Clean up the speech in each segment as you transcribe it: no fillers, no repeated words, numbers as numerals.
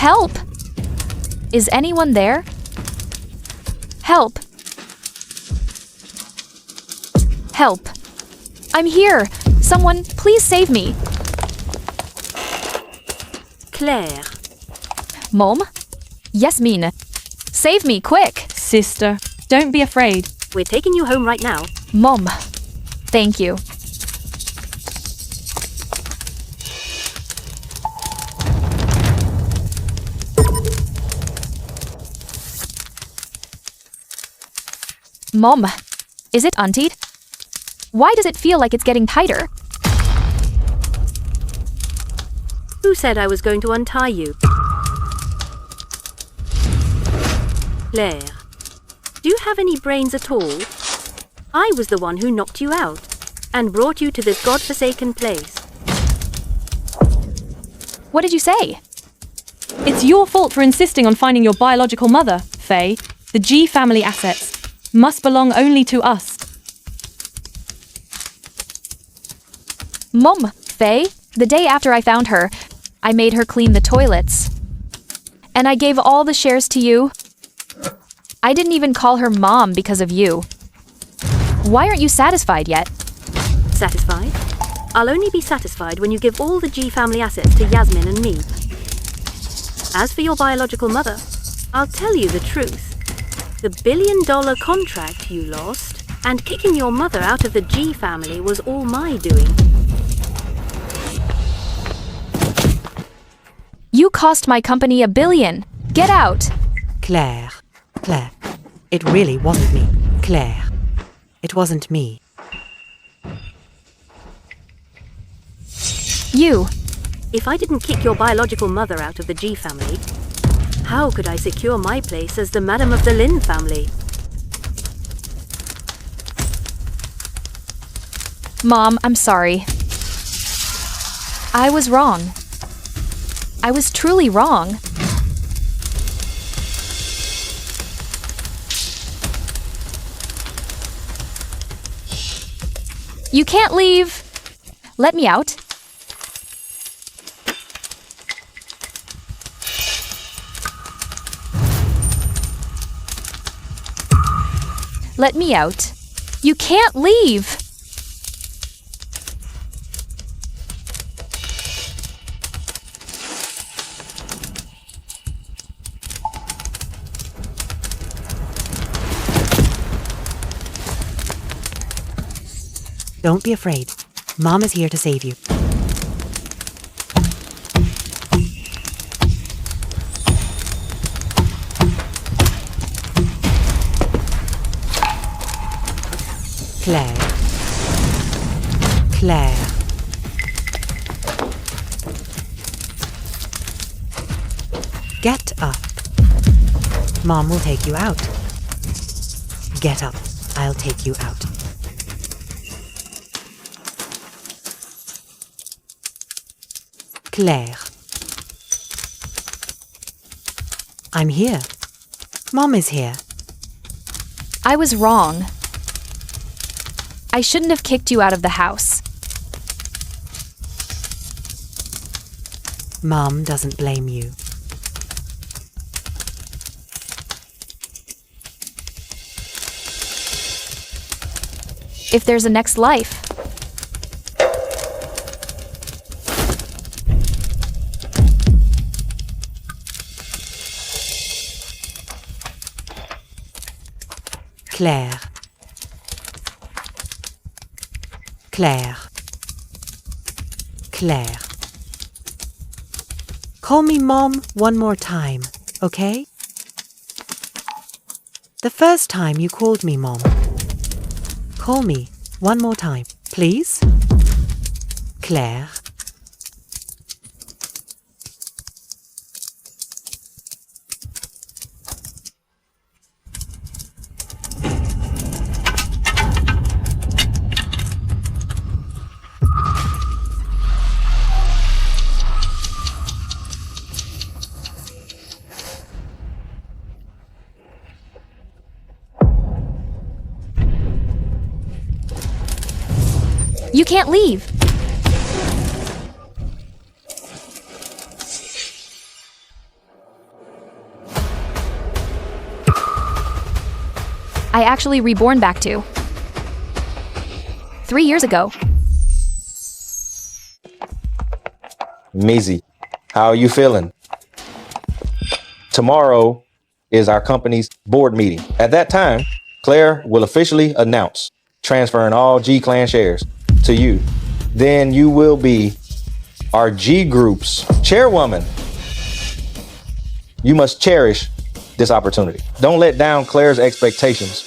Help! Is anyone there? Help! Help! I'm here! Someone, please save me! Claire. Mom? Yasmin. Save me, quick! Sister, don't be afraid. We're taking you home right now. Mom. Thank you. Mom, is it untied? Why does it feel like it's getting tighter? Who said I was going to untie you? Claire, do you have any brains at all? I was the one who knocked you out and brought you to this godforsaken place. What did you say? It's your fault for insisting on finding your biological mother, Faye. The G family assets must belong only to us. Mom, Faye, the day after I found her, I made her clean the toilets. And I gave all the shares to you. I didn't even call her Mom because of you. Why aren't you satisfied yet? Satisfied? I'll only be satisfied when you give all the G family assets to Yasmin and me. As for your biological mother, I'll tell you the truth. The billion-dollar contract you lost and kicking your mother out of the G family was all my doing. You cost my company $1 billion. Get out! Claire, it really wasn't me. Claire, it wasn't me. You. If I didn't kick your biological mother out of the G family, how could I secure my place as the Madam of the Lin family? Mom, I'm sorry. I was wrong. I was truly wrong. You can't leave. Let me out. Let me out. You can't leave. Don't be afraid. Mom is here to save you. Claire. Get up. Mom will take you out. Get up. I'll take you out. Claire. I'm here. Mom is here. I was wrong. I shouldn't have kicked you out of the house. Mom doesn't blame you. If there's a next life. Claire. Call me Mom one more time, okay? The first time you called me Mom. Call me one more time, please? Claire. You can't leave. I actually reborn back to 3 years ago. Maisie, how are you feeling? Tomorrow is our company's board meeting. At that time, Claire will officially announce transferring all G Clan shares to you. Then you will be our G Group's chairwoman. You must cherish this opportunity. Don't let down Claire's expectations.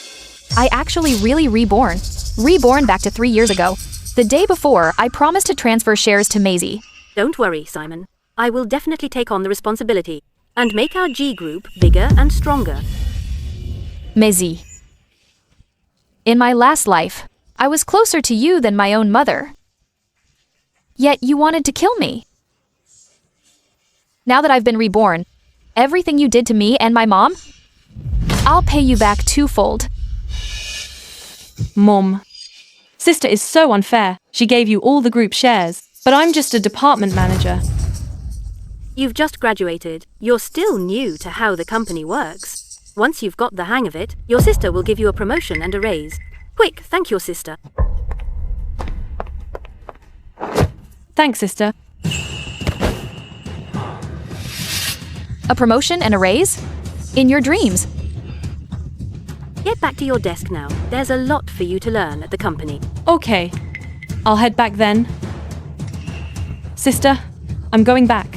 I actually really reborn. Reborn back to 3 years ago. The day before, I promised to transfer shares to Maisie. Don't worry, Simon. I will definitely take on the responsibility and make our G group bigger and stronger. Maisie. In my last life, I was closer to you than my own mother. Yet you wanted to kill me. Now that I've been reborn, everything you did to me and my mom, I'll pay you back twofold. Mom. Sister is so unfair. She gave you all the group shares, but I'm just a department manager. You've just graduated. You're still new to how the company works. Once you've got the hang of it, your sister will give you a promotion and a raise. Quick, thank your sister. Thanks, sister. A promotion and a raise? In your dreams. Get back to your desk now. There's a lot for you to learn at the company. Okay. I'll head back then. Sister, I'm going back.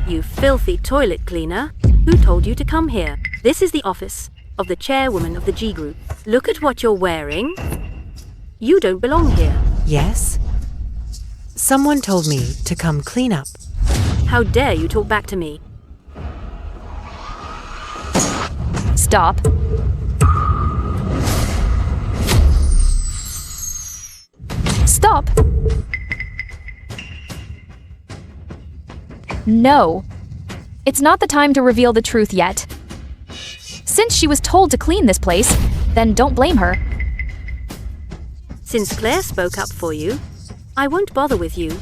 You filthy toilet cleaner. Who told you to come here? This is the office of the chairwoman of the G Group. Look at what you're wearing. You don't belong here. Yes? Someone told me to come clean up. How dare you talk back to me? Stop. Stop. No. It's not the time to reveal the truth yet. Since she was told to clean this place, then don't blame her. Since Claire spoke up for you, I won't bother with you.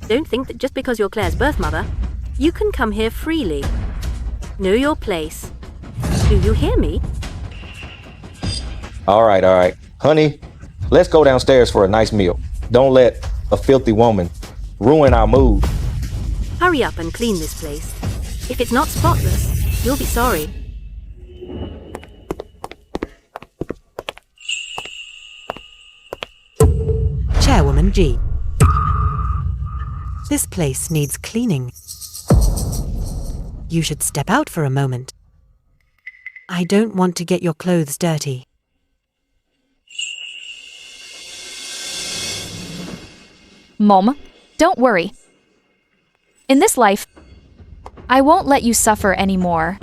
Don't think that just because you're Claire's birth mother, you can come here freely. Know your place. Do you hear me? All right. Honey, let's go downstairs for a nice meal. Don't let a filthy woman ruin our mood. Hurry up and clean this place. If it's not spotless, you'll be sorry. Chairwoman G. This place needs cleaning. You should step out for a moment. I don't want to get your clothes dirty. Mom, don't worry. In this life, I won't let you suffer anymore.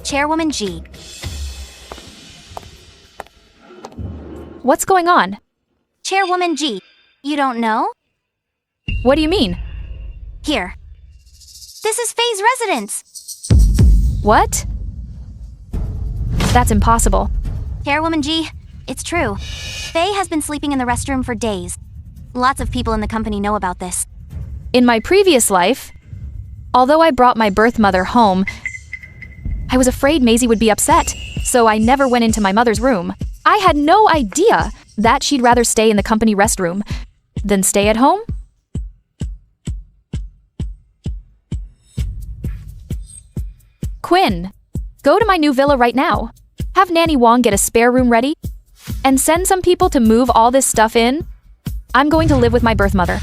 Chairwoman G. What's going on? Chairwoman G. You don't know? What do you mean? Here. This is Faye's residence. What? That's impossible. Chairwoman G, it's true. Faye has been sleeping in the restroom for days. Lots of people in the company know about this. In my previous life, although I brought my birth mother home, I was afraid Maisie would be upset, so I never went into my mother's room. I had no idea that she'd rather stay in the company restroom than stay at home. Quinn, go to my new villa right now. Have Nanny Wong get a spare room ready, and send some people to move all this stuff in. I'm going to live with my birth mother.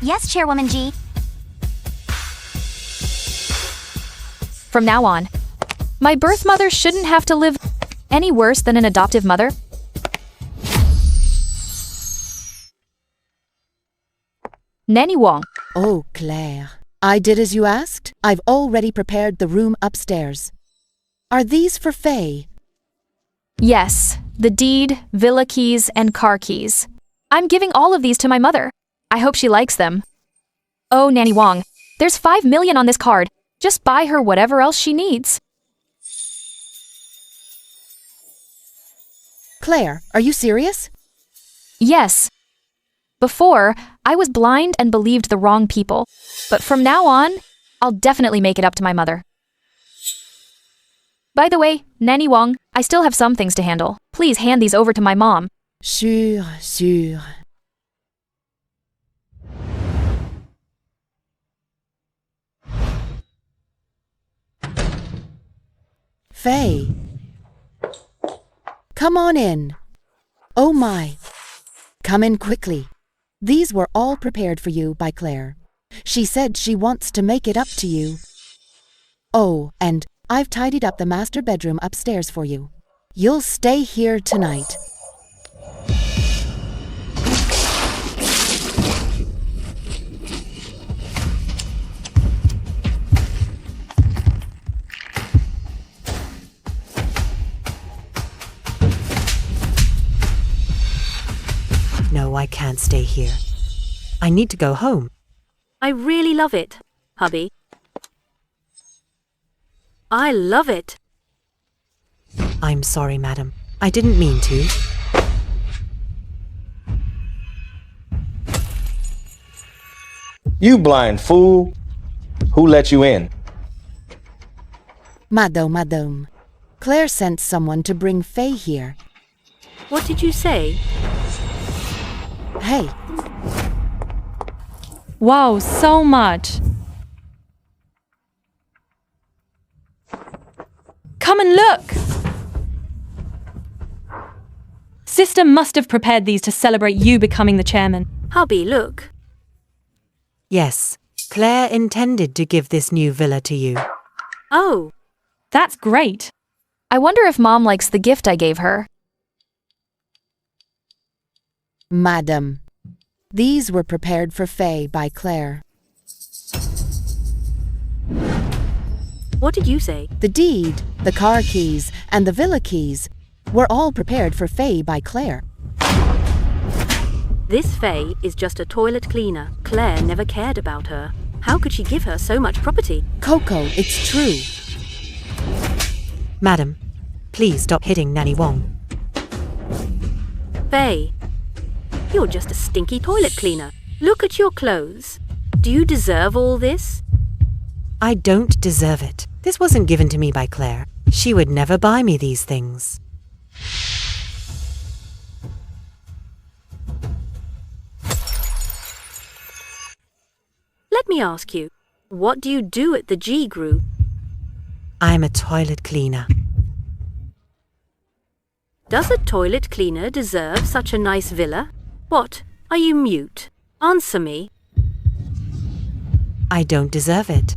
Yes, Chairwoman G. From now on, my birth mother shouldn't have to live Any worse than an adoptive mother? Nanny Wong. Oh, Claire. I did as you asked. I've already prepared the room upstairs. Are these for Faye? Yes, the deed, villa keys, and car keys. I'm giving all of these to my mother. I hope she likes them. Oh, Nanny Wong, there's 5 million on this card. Just buy her whatever else she needs. Claire, are you serious? Yes. Before, I was blind and believed the wrong people. But from now on, I'll definitely make it up to my mother. By the way, Nanny Wong, I still have some things to handle. Please hand these over to my mom. Sûr, sûr. Faye. Come on in. Oh my. Come in quickly. These were all prepared for you by Claire. She said she wants to make it up to you. Oh, and I've tidied up the master bedroom upstairs for you. You'll stay here tonight. No, I can't stay here. I need to go home. I really love it, hubby. I love it. I'm sorry, madam. I didn't mean to. You blind fool. Who let you in? Madame. Claire sent someone to bring Faye here. What did you say? Hey, Wow, so much. Come and look! Sister must have prepared these to celebrate you becoming the chairman. Hubby, look. Yes, Claire intended to give this new villa to you. Oh, That's great. I wonder if Mom likes the gift I gave her. Madam. These were prepared for Faye by Claire. what did you say? The deed, the car keys, and the villa keys were all prepared for Faye by Claire. This Faye is just a toilet cleaner. Claire never cared about her. How could she give her so much property? Coco, it's true. Madam, please stop hitting Nanny Wong. Faye, you're just a stinky toilet cleaner. Look at your clothes. Do you deserve all this? I don't deserve it. This wasn't given to me by Claire. She would never buy me these things. Let me ask you, what do you do at the G Group? I'm a toilet cleaner. Does a toilet cleaner deserve such a nice villa? What? Are you mute? Answer me. I don't deserve it.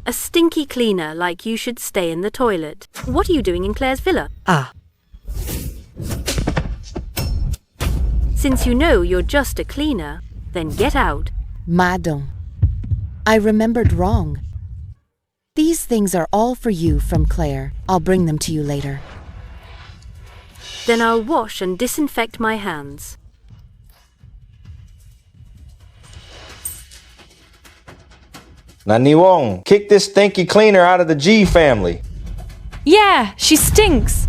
A stinky cleaner like you should stay in the toilet. What are you doing in Claire's villa? Ah, Since you know you're just a cleaner, then get out. Madam, I remembered wrong. These things are all for you from Claire. I'll bring them to you later. Then I'll wash and disinfect my hands. Nanny Wong, kick this stinky cleaner out of the G family. Yeah, she stinks.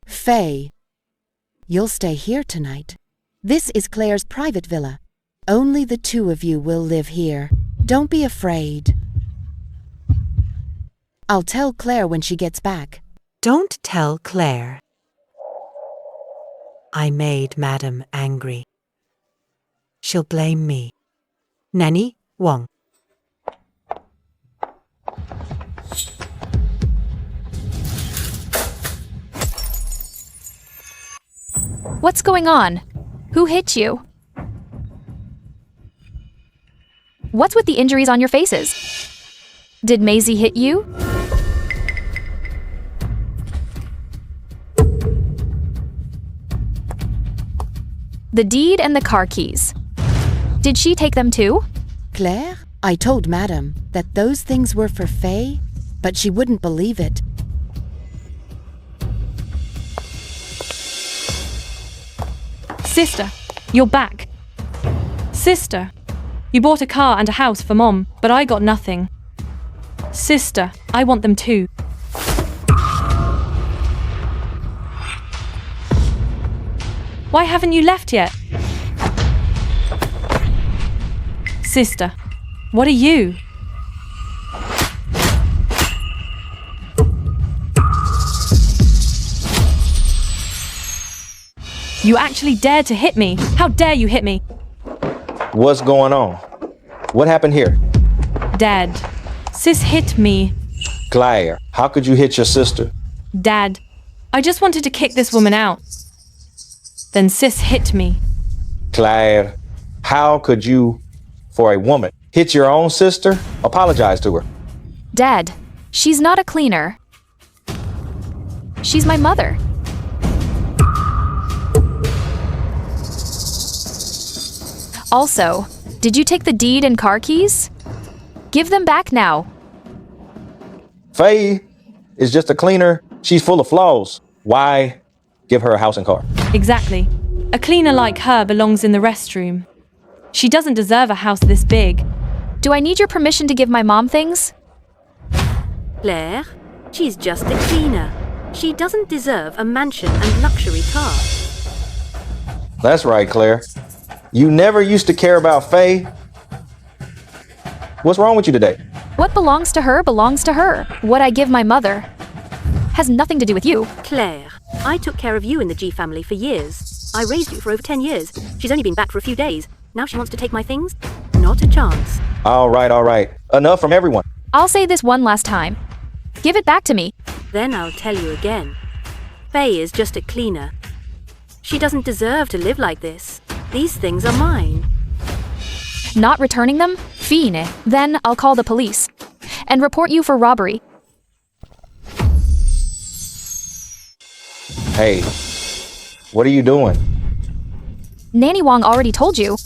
Faye, you'll stay here tonight. This is Claire's private villa. Only the two of you will live here. Don't be afraid. I'll tell Claire when she gets back. don't tell Claire. I made Madam angry. She'll blame me. Nanny Wong. What's going on? Who hit you? What's with the injuries on your faces? Did Maisie hit you? The deed and the car keys. Did she take them too? Claire, I told Madam that those things were for Faye, but she wouldn't believe it. Sister, you're back. Sister, you bought a car and a house for Mom, but I got nothing. Sister, I want them too. Why haven't you left yet? Sister, what are you? You actually dared to hit me. How dare you hit me? What's going on? What happened here? Dad, Sis hit me. Claire, how could you hit your sister? Dad, I just wanted to kick this woman out. Then Sis hit me. Claire, how could you, for a woman, hit your own sister? Apologize to her. Dad, she's not a cleaner. She's my mother. Also, did you take the deed and car keys? Give them back now. Faye is just a cleaner. She's full of flaws. Why give her a house and car? Exactly. A cleaner like her belongs in the restroom. She doesn't deserve a house this big. Do I need your permission to give my mom things? Claire, she's just a cleaner. She doesn't deserve a mansion and luxury car. That's right, Claire. You never used to care about Faye. What's wrong with you today? What belongs to her belongs to her. What I give my mother has nothing to do with you. Claire, I took care of you in the G family for years. I raised you for over 10 years. She's only been back for a few days. Now she wants to take my things? Not a chance. All right. Enough from everyone. I'll say this one last time. Give it back to me. Then I'll tell you again. Faye is just a cleaner. She doesn't deserve to live like this. These things are mine. Not returning them? Fine. Then I'll call the police and report you for robbery. Hey, what are you doing? Nanny Wong already told you.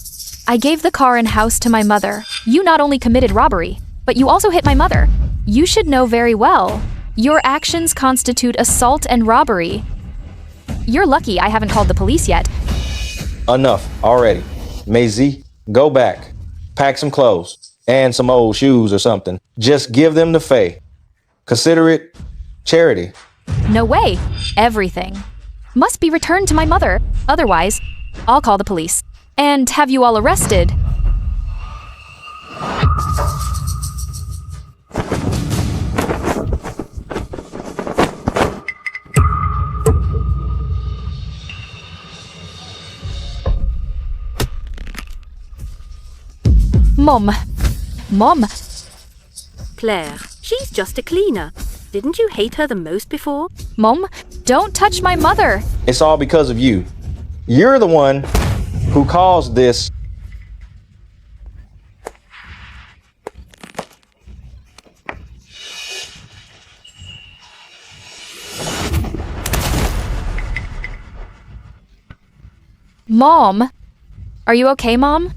I gave the car and house to my mother. You not only committed robbery, but you also hit my mother. You should know very well. Your actions constitute assault and robbery. You're lucky I haven't called the police yet. Enough already. Maisie, go back. Pack some clothes and some old shoes or something. Just give them to Faye. Consider it charity. No way. Everything must be returned to my mother. Otherwise, I'll call the police and have you all arrested. Mom. Claire, she's just a cleaner. Didn't you hate her the most before? Mom, don't touch my mother. It's all because of you. You're the one who caused this. Mom, are you okay, Mom?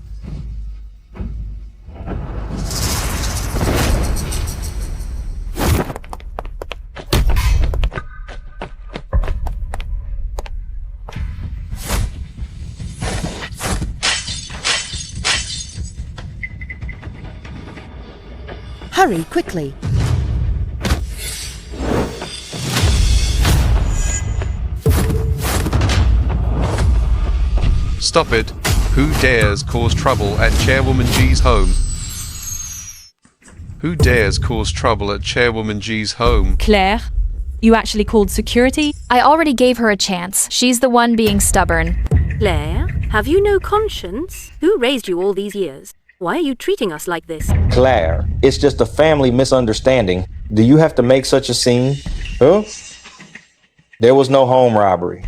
Hurry, quickly. Stop it. Who dares cause trouble at Chairwoman G's home? Who dares cause trouble at Chairwoman G's home? Claire, you actually called security? I already gave her a chance. She's the one being stubborn. Claire, have you no conscience? Who raised you all these years? Why are you treating us like this? Claire, it's just a family misunderstanding. Do you have to make such a scene? Huh? There was no home robbery.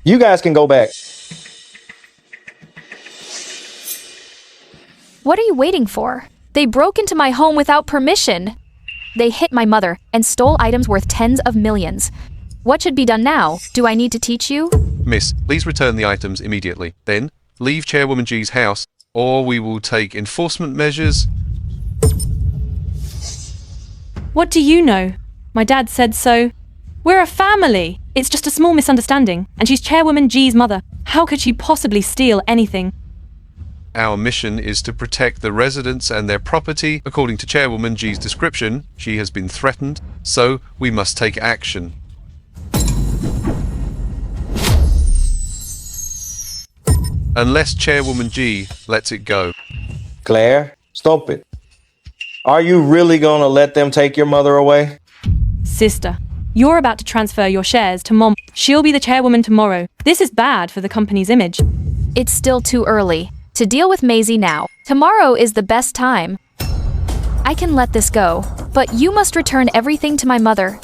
You guys can go back. What are you waiting for? They broke into my home without permission. They hit my mother and stole items worth tens of millions. What should be done now? Do I need to teach you? Miss, please return the items immediately. Then, leave Chairwoman G's house, or we will take enforcement measures. What do you know? My dad said so. We're a family. It's just a small misunderstanding, and she's Chairwoman G's mother. How could she possibly steal anything? Our mission is to protect the residents and their property. According to Chairwoman G's description, she has been threatened, so we must take action. Unless Chairwoman G lets it go. Claire, stop it. Are you really gonna let them take your mother away? Sister, you're about to transfer your shares to Mom. She'll be the chairwoman tomorrow. This is bad for the company's image. It's still too early to deal with Maisie now. Tomorrow is the best time. I can let this go, but you must return everything to my mother.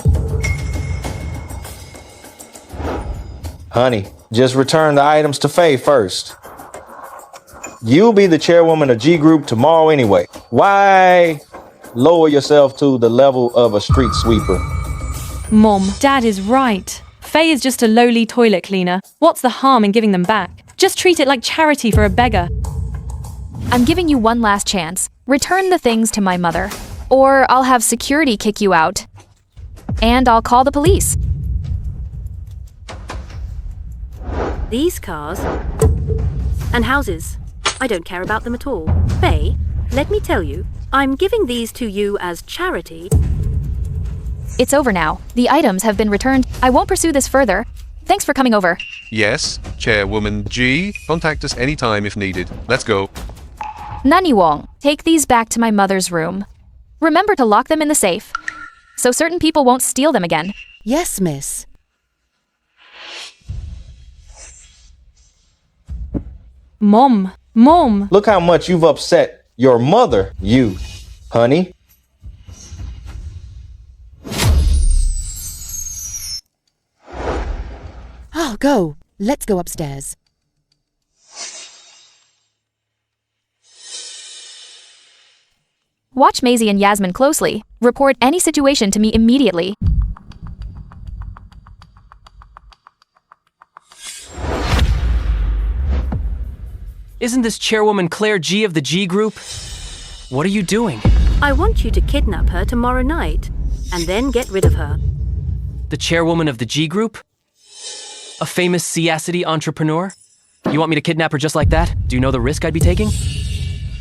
Honey, just return the items to Faye first. You'll be the chairwoman of G Group tomorrow anyway. Why lower yourself to the level of a street sweeper? Mom, Dad is right. Faye is just a lowly toilet cleaner. What's the harm in giving them back? Just treat it like charity for a beggar. I'm giving you one last chance. Return the things to my mother, or I'll have security kick you out. And I'll call the police. These cars and houses, I don't care about them at all. Faye, let me tell you, I'm giving these to you as charity. It's over now. The items have been returned. I won't pursue this further. Thanks for coming over. Yes, Chairwoman G. Contact us anytime if needed. Let's go. Nani Wong, take these back to my mother's room. Remember to lock them in the safe, so certain people won't steal them again. Yes, miss. Mom. Look how much you've upset your mother, you, honey. I'll go. Let's go upstairs. Watch Maisie and Yasmin closely. Report any situation to me immediately. Isn't this Chairwoman Claire G of the G Group? What are you doing? I want you to kidnap her tomorrow night, and then get rid of her. The Chairwoman of the G Group? A famous Siacity entrepreneur? You want me to kidnap her just like that? Do you know the risk I'd be taking?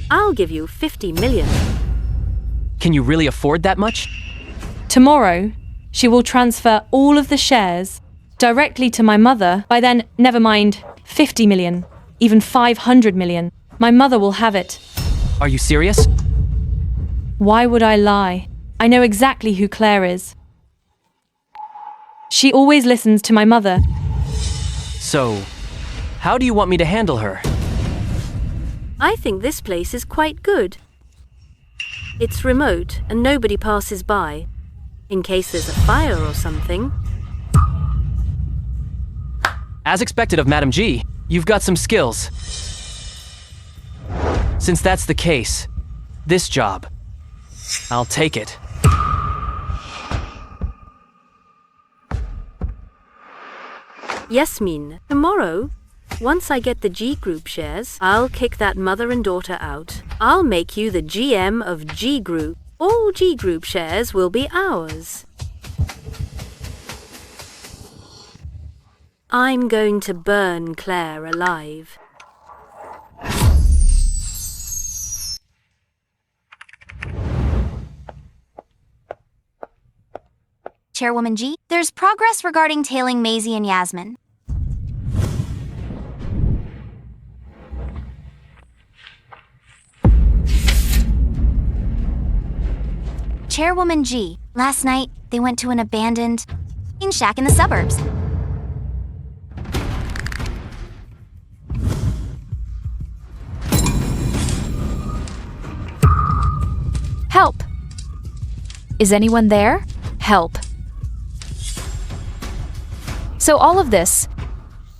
I'll give you 50 million. Can you really afford that much? Tomorrow, she will transfer all of the shares directly to my mother. By then, never mind 50 million, even 500 million. My mother will have it. Are you serious? Why would I lie? I know exactly who Claire is. She always listens to my mother. So, how do you want me to handle her? I think this place is quite good. It's remote and nobody passes by, in case there's a fire or something. As expected of Madam G, you've got some skills. Since that's the case, this job, I'll take it. Yasmin, tomorrow, once I get the G Group shares, I'll kick that mother and daughter out. I'll make you the GM of G Group. All G Group shares will be ours. I'm going to burn Claire alive. Chairwoman G, there's progress regarding tailing Maisie and Yasmin. Chairwoman G, last night they went to an abandoned shack in the suburbs. Help! Is anyone there? Help. So all of this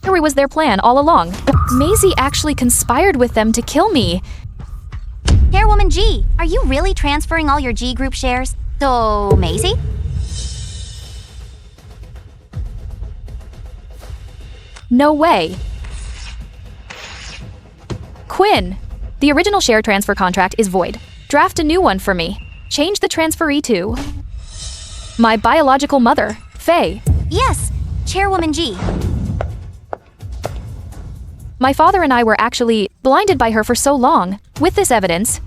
was their plan all along. Maisie actually conspired with them to kill me. Chairwoman G, are you really transferring all your G group shares to Maisie? No way. Quinn, the original share transfer contract is void. Draft a new one for me. Change the transferee to my biological mother, Faye. Yes, Chairwoman G. My father and I were actually blinded by her for so long. With this evidence,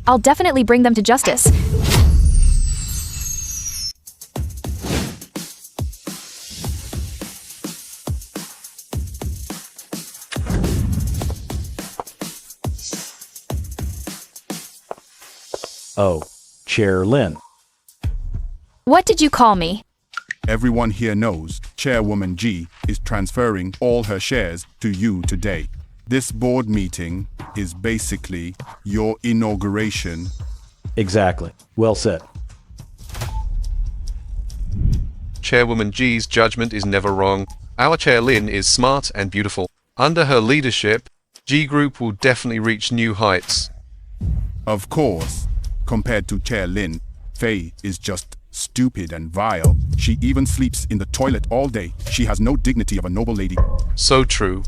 I'll definitely bring them to justice. Oh, Chair Lynn. What did you call me? Everyone here knows Chairwoman G is transferring all her shares to you today. This board meeting is basically your inauguration. Exactly. Well said. Chairwoman G's judgment is never wrong. Our Chair Lynn is smart and beautiful. Under her leadership, G Group will definitely reach new heights. Of course, compared to Chair Lynn, Faye is just stupid and vile. She even sleeps in the toilet all day. She has no dignity of a noble lady. So true.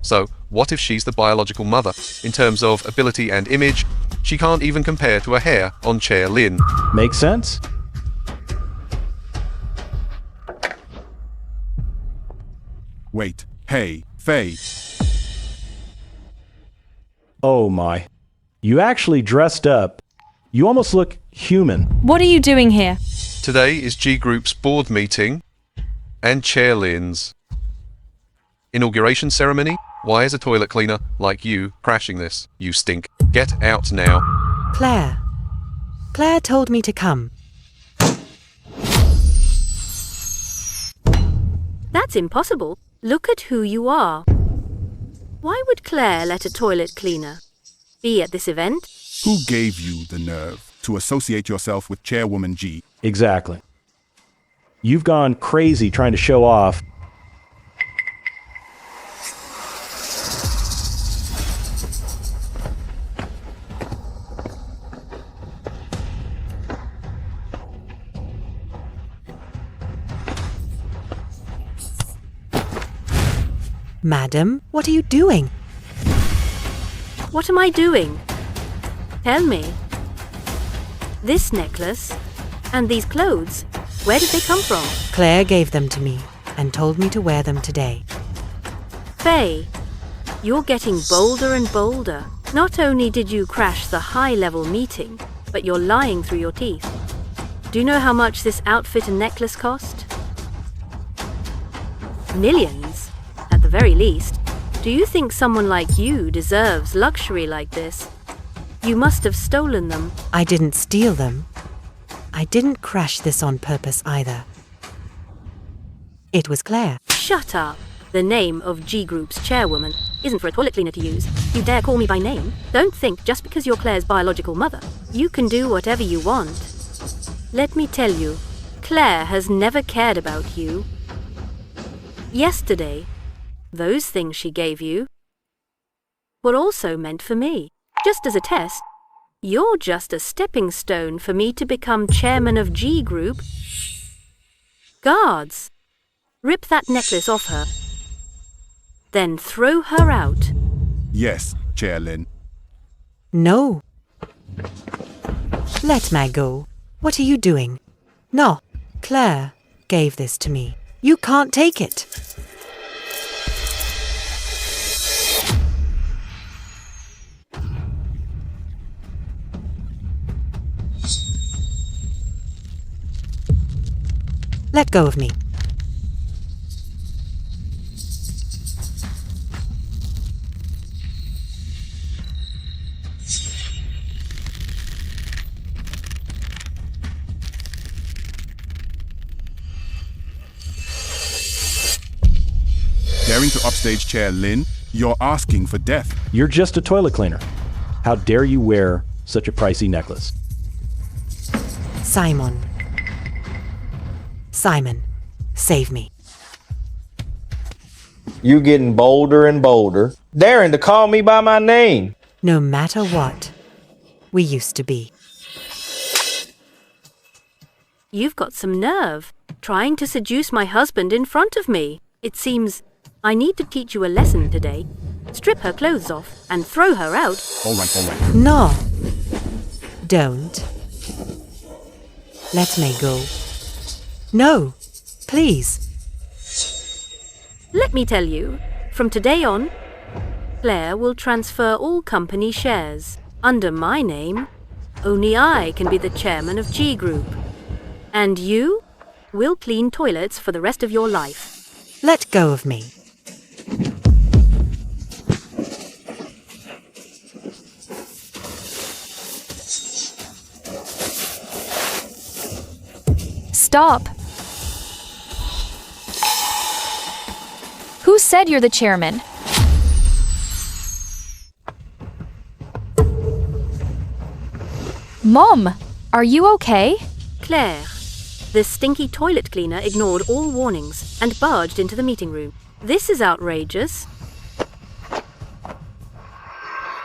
So, what if she's the biological mother? In terms of ability and image, she can't even compare to a hair on Chair Lynn. Makes sense? Wait, hey, Faye. Oh my. You actually dressed up. You almost look human. What are you doing here? Today is G Group's board meeting and Chair Lynn's inauguration ceremony. Why is a toilet cleaner like you crashing this? You stink. Get out now. Claire. Claire told me to come. That's impossible. Look at who you are. Why would Claire let a toilet cleaner be at this event? Who gave you the nerve to associate yourself with Chairwoman G? Exactly. You've gone crazy trying to show off. Madam, what are you doing? What am I doing? Tell me. This necklace and these clothes, where did they come from? Claire gave them to me and told me to wear them today. Faye, you're getting bolder and bolder. Not only did you crash the high-level meeting, but you're lying through your teeth. Do you know how much this outfit and necklace cost? Millions, at the very least. Do you think someone like you deserves luxury like this? You must have stolen them. I didn't steal them. I didn't crash this on purpose either. It was Claire. Shut up. The name of G Group's chairwoman isn't for a toilet cleaner to use. You dare call me by name? Don't think just because you're Claire's biological mother, you can do whatever you want. Let me tell you, Claire has never cared about you. Yesterday, those things she gave you were also meant for me. Just as a test, you're just a stepping stone for me to become chairman of G Group. Guards, rip that necklace off her. Then throw her out. Yes, Chair Lynn. No. Let Mag go. What are you doing? No, Claire gave this to me. You can't take it. Let go of me. Daring to upstage Chair Lynn, you're asking for death. You're just a toilet cleaner. How dare you wear such a pricey necklace? Simon. Simon, save me. You getting bolder and bolder, daring to call me by my name. No matter what, we used to be. You've got some nerve, trying to seduce my husband in front of me. It seems I need to teach you a lesson today. Strip her clothes off and throw her out. All right. No. Don't. Let me go. No, please. Let me tell you, from today on, Claire will transfer all company shares. Under my name, only I can be the chairman of G Group. And you will clean toilets for the rest of your life. Let go of me. Stop. Who said you're the chairman? Mom, are you okay? Claire, the stinky toilet cleaner ignored all warnings and barged into the meeting room. This is outrageous.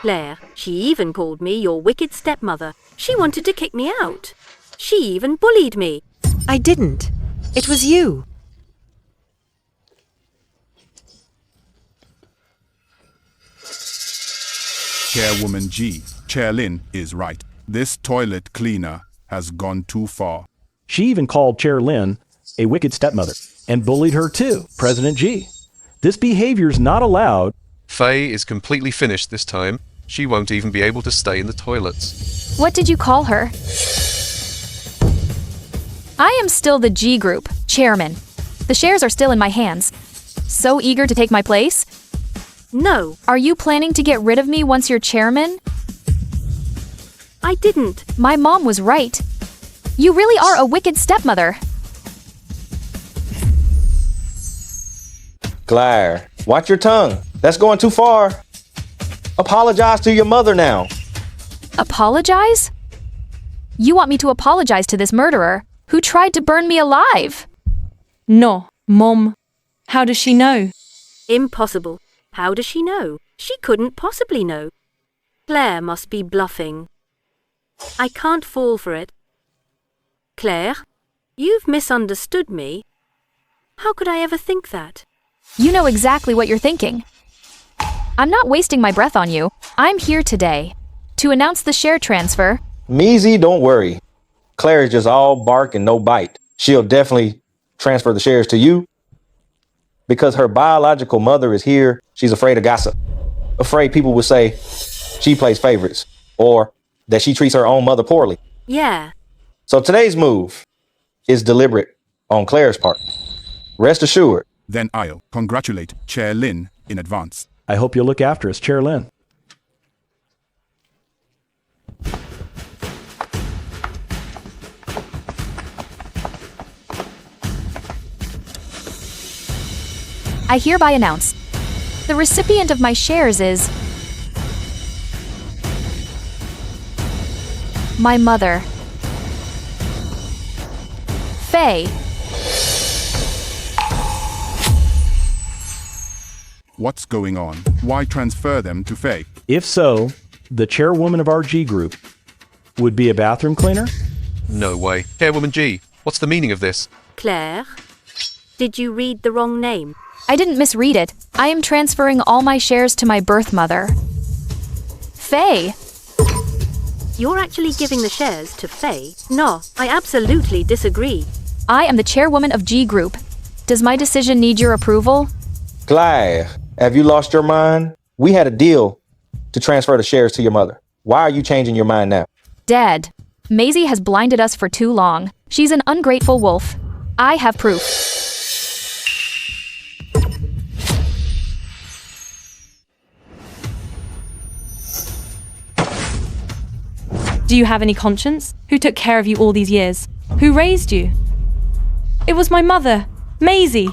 Claire, she even called me your wicked stepmother. She wanted to kick me out. She even bullied me. I didn't. It was you. Chairwoman G, Chair Lin is right. This toilet cleaner has gone too far. She even called Chair Lin a wicked stepmother and bullied her too, President G. This behavior's not allowed. Faye is completely finished this time. She won't even be able to stay in the toilets. What did you call her? I am still the G Group chairman. The shares are still in my hands. So eager to take my place? No, Are you planning to get rid of me once you're chairman? I didn't. My mom was right. You really are a wicked stepmother. Claire, watch your tongue. That's going too far. Apologize to your mother now. Apologize? You want me to apologize to this murderer who tried to burn me alive? No, Mom. How does she know? Impossible. How does she know? She couldn't possibly know. Claire must be bluffing. I can't fall for it. Claire, you've misunderstood me. How could I ever think that? You know exactly what you're thinking. I'm not wasting my breath on you. I'm here today to announce the share transfer. Measy, don't worry. Claire is just all bark and no bite. She'll definitely transfer the shares to you. Because her biological mother is here, she's afraid of gossip. Afraid people will say she plays favorites or that she treats her own mother poorly. Yeah. So today's move is deliberate on Claire's part. Rest assured. Then I'll congratulate Chair Lin in advance. I hope you'll look after us, Chair Lin. I hereby announce the recipient of my shares is my mother, Faye. What's going on? Why transfer them to Faye? If so, the chairwoman of our G Group would be a bathroom cleaner? No way. Chairwoman G, what's the meaning of this? Claire, did you read the wrong name? I didn't misread it. I am transferring all my shares to my birth mother, Faye. You're actually giving the shares to Faye? No, I absolutely disagree. I am the chairwoman of G Group. Does my decision need your approval? Claire, have you lost your mind? We had a deal to transfer the shares to your mother. Why are you changing your mind now? Dead. Maisie has blinded us for too long. She's an ungrateful wolf. I have proof. Do you have any conscience? Who took care of you all these years? Who raised you? It was my mother, Maisie,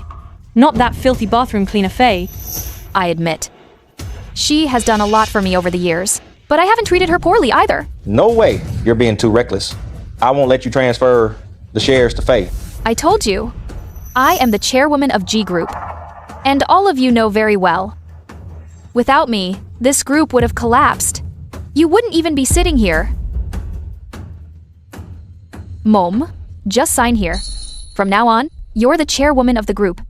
not that filthy bathroom cleaner Faye. I admit. She has done a lot for me over the years, but I haven't treated her poorly either. No way. You're being too reckless. I won't let you transfer the shares to Faye. I told you. I am the chairwoman of G Group, and all of you know very well. Without me, this group would have collapsed. You wouldn't even be sitting here. Mom, just sign here. From now on, you're the chairwoman of the group.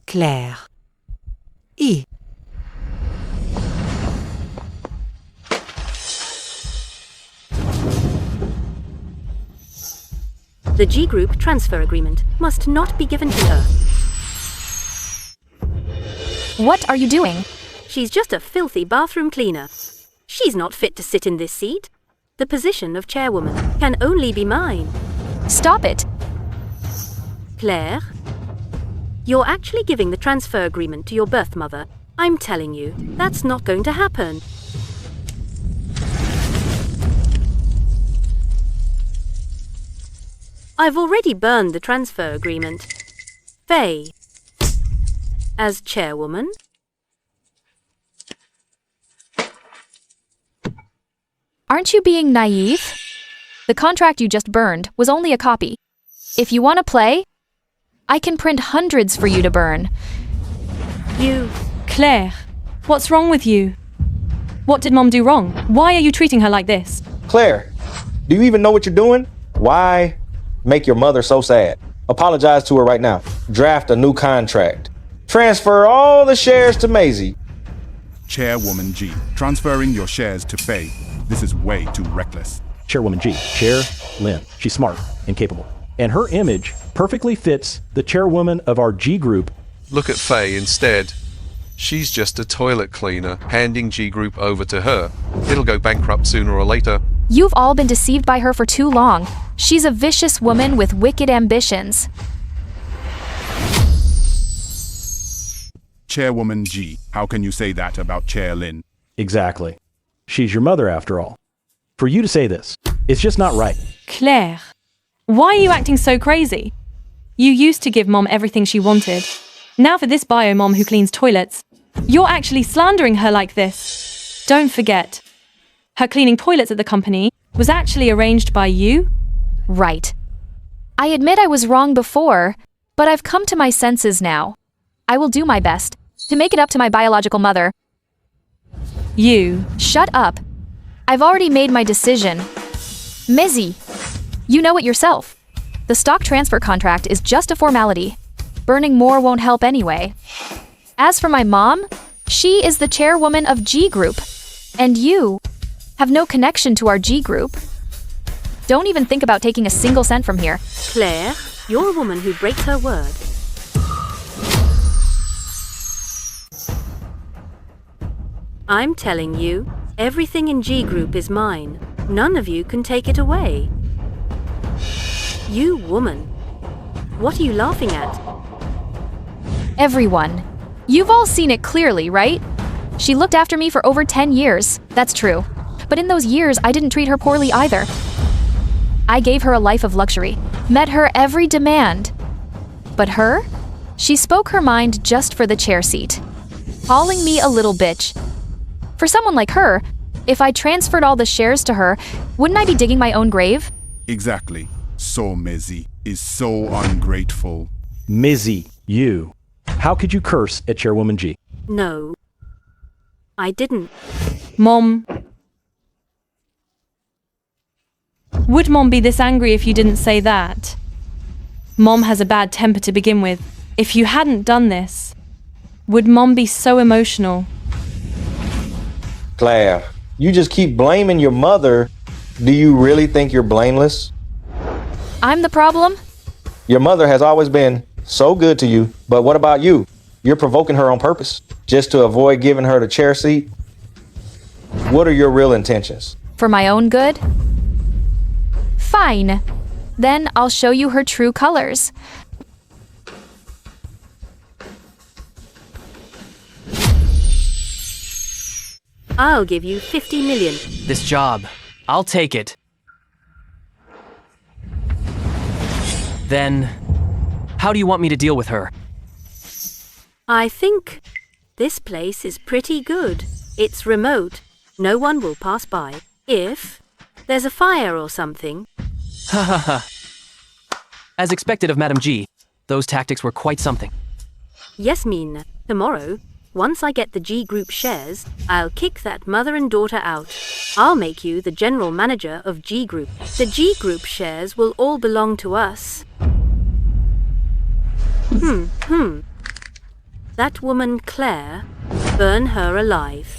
Claire. E. The G Group transfer agreement must not be given to her. What are you doing? She's just a filthy bathroom cleaner. She's not fit to sit in this seat. The position of chairwoman can only be mine. Stop it. Claire, you're actually giving the transfer agreement to your birth mother. I'm telling you, that's not going to happen. I've already burned the transfer agreement. Faye, as chairwoman. Aren't you being naive? The contract you just burned was only a copy. If you want to play, I can print hundreds for you to burn. You... Claire, what's wrong with you? What did Mom do wrong? Why are you treating her like this? Claire, do you even know what you're doing? Why make your mother so sad? Apologize to her right now. Draft a new contract. Transfer all the shares to Maisie. Chairwoman G, transferring your shares to Faye. This is way too reckless. Chairwoman G, Chair Lynn. She's smart and capable. And her image perfectly fits the chairwoman of our G group. Look at Faye instead. She's just a toilet cleaner, handing G Group over to her. It'll go bankrupt sooner or later. You've all been deceived by her for too long. She's a vicious woman with wicked ambitions. Chairwoman G, how can you say that about Chair Lynn? Exactly. She's your mother after all. For you to say this, it's just not right. Claire, why are you acting so crazy? You used to give Mom everything she wanted. Now for this bio mom who cleans toilets, you're actually slandering her like this. Don't forget, her cleaning toilets at the company was actually arranged by you. Right. I admit I was wrong before, but I've come to my senses now. I will do my best to make it up to my biological mother. You. Shut up. I've already made my decision. Mizzy, you know it yourself. The stock transfer contract is just a formality. Burning more won't help anyway. As for my mom, she is the chairwoman of G Group, and you have no connection to our G Group. Don't even think about taking a single cent from here. Claire, you're a woman who breaks her word. I'm telling you, everything in G Group is mine. None of you can take it away. You woman, what are you laughing at? Everyone. You've all seen it clearly, right? She looked after me for over 10 years, that's true. But in those years, I didn't treat her poorly either. I gave her a life of luxury, met her every demand. But her? She spoke her mind just for the chair seat, calling me a little bitch. For someone like her, if I transferred all the shares to her, wouldn't I be digging my own grave? Exactly. So Mizzy is so ungrateful. Mizzy, you. How could you curse at Chairwoman G? No, I didn't. Mom. Would Mom be this angry if you didn't say that? Mom has a bad temper to begin with. If you hadn't done this, would Mom be so emotional? Claire, you just keep blaming your mother. Do you really think you're blameless? I'm the problem? Your mother has always been so good to you, but what about you? You're provoking her on purpose, just to avoid giving her the chair seat? What are your real intentions? For my own good? Fine. Then I'll show you her true colors. I'll give you 50 million. This job, I'll take it. Then, how do you want me to deal with her? I think this place is pretty good. It's remote. No one will pass by. If there's a fire or something. Ha ha ha. As expected of Madam G, those tactics were quite something. Yasmin, tomorrow, Once I get the G Group shares, I'll kick that mother and daughter out. I'll make you the general manager of G Group. The G Group shares will all belong to us. That woman Claire, burn her alive.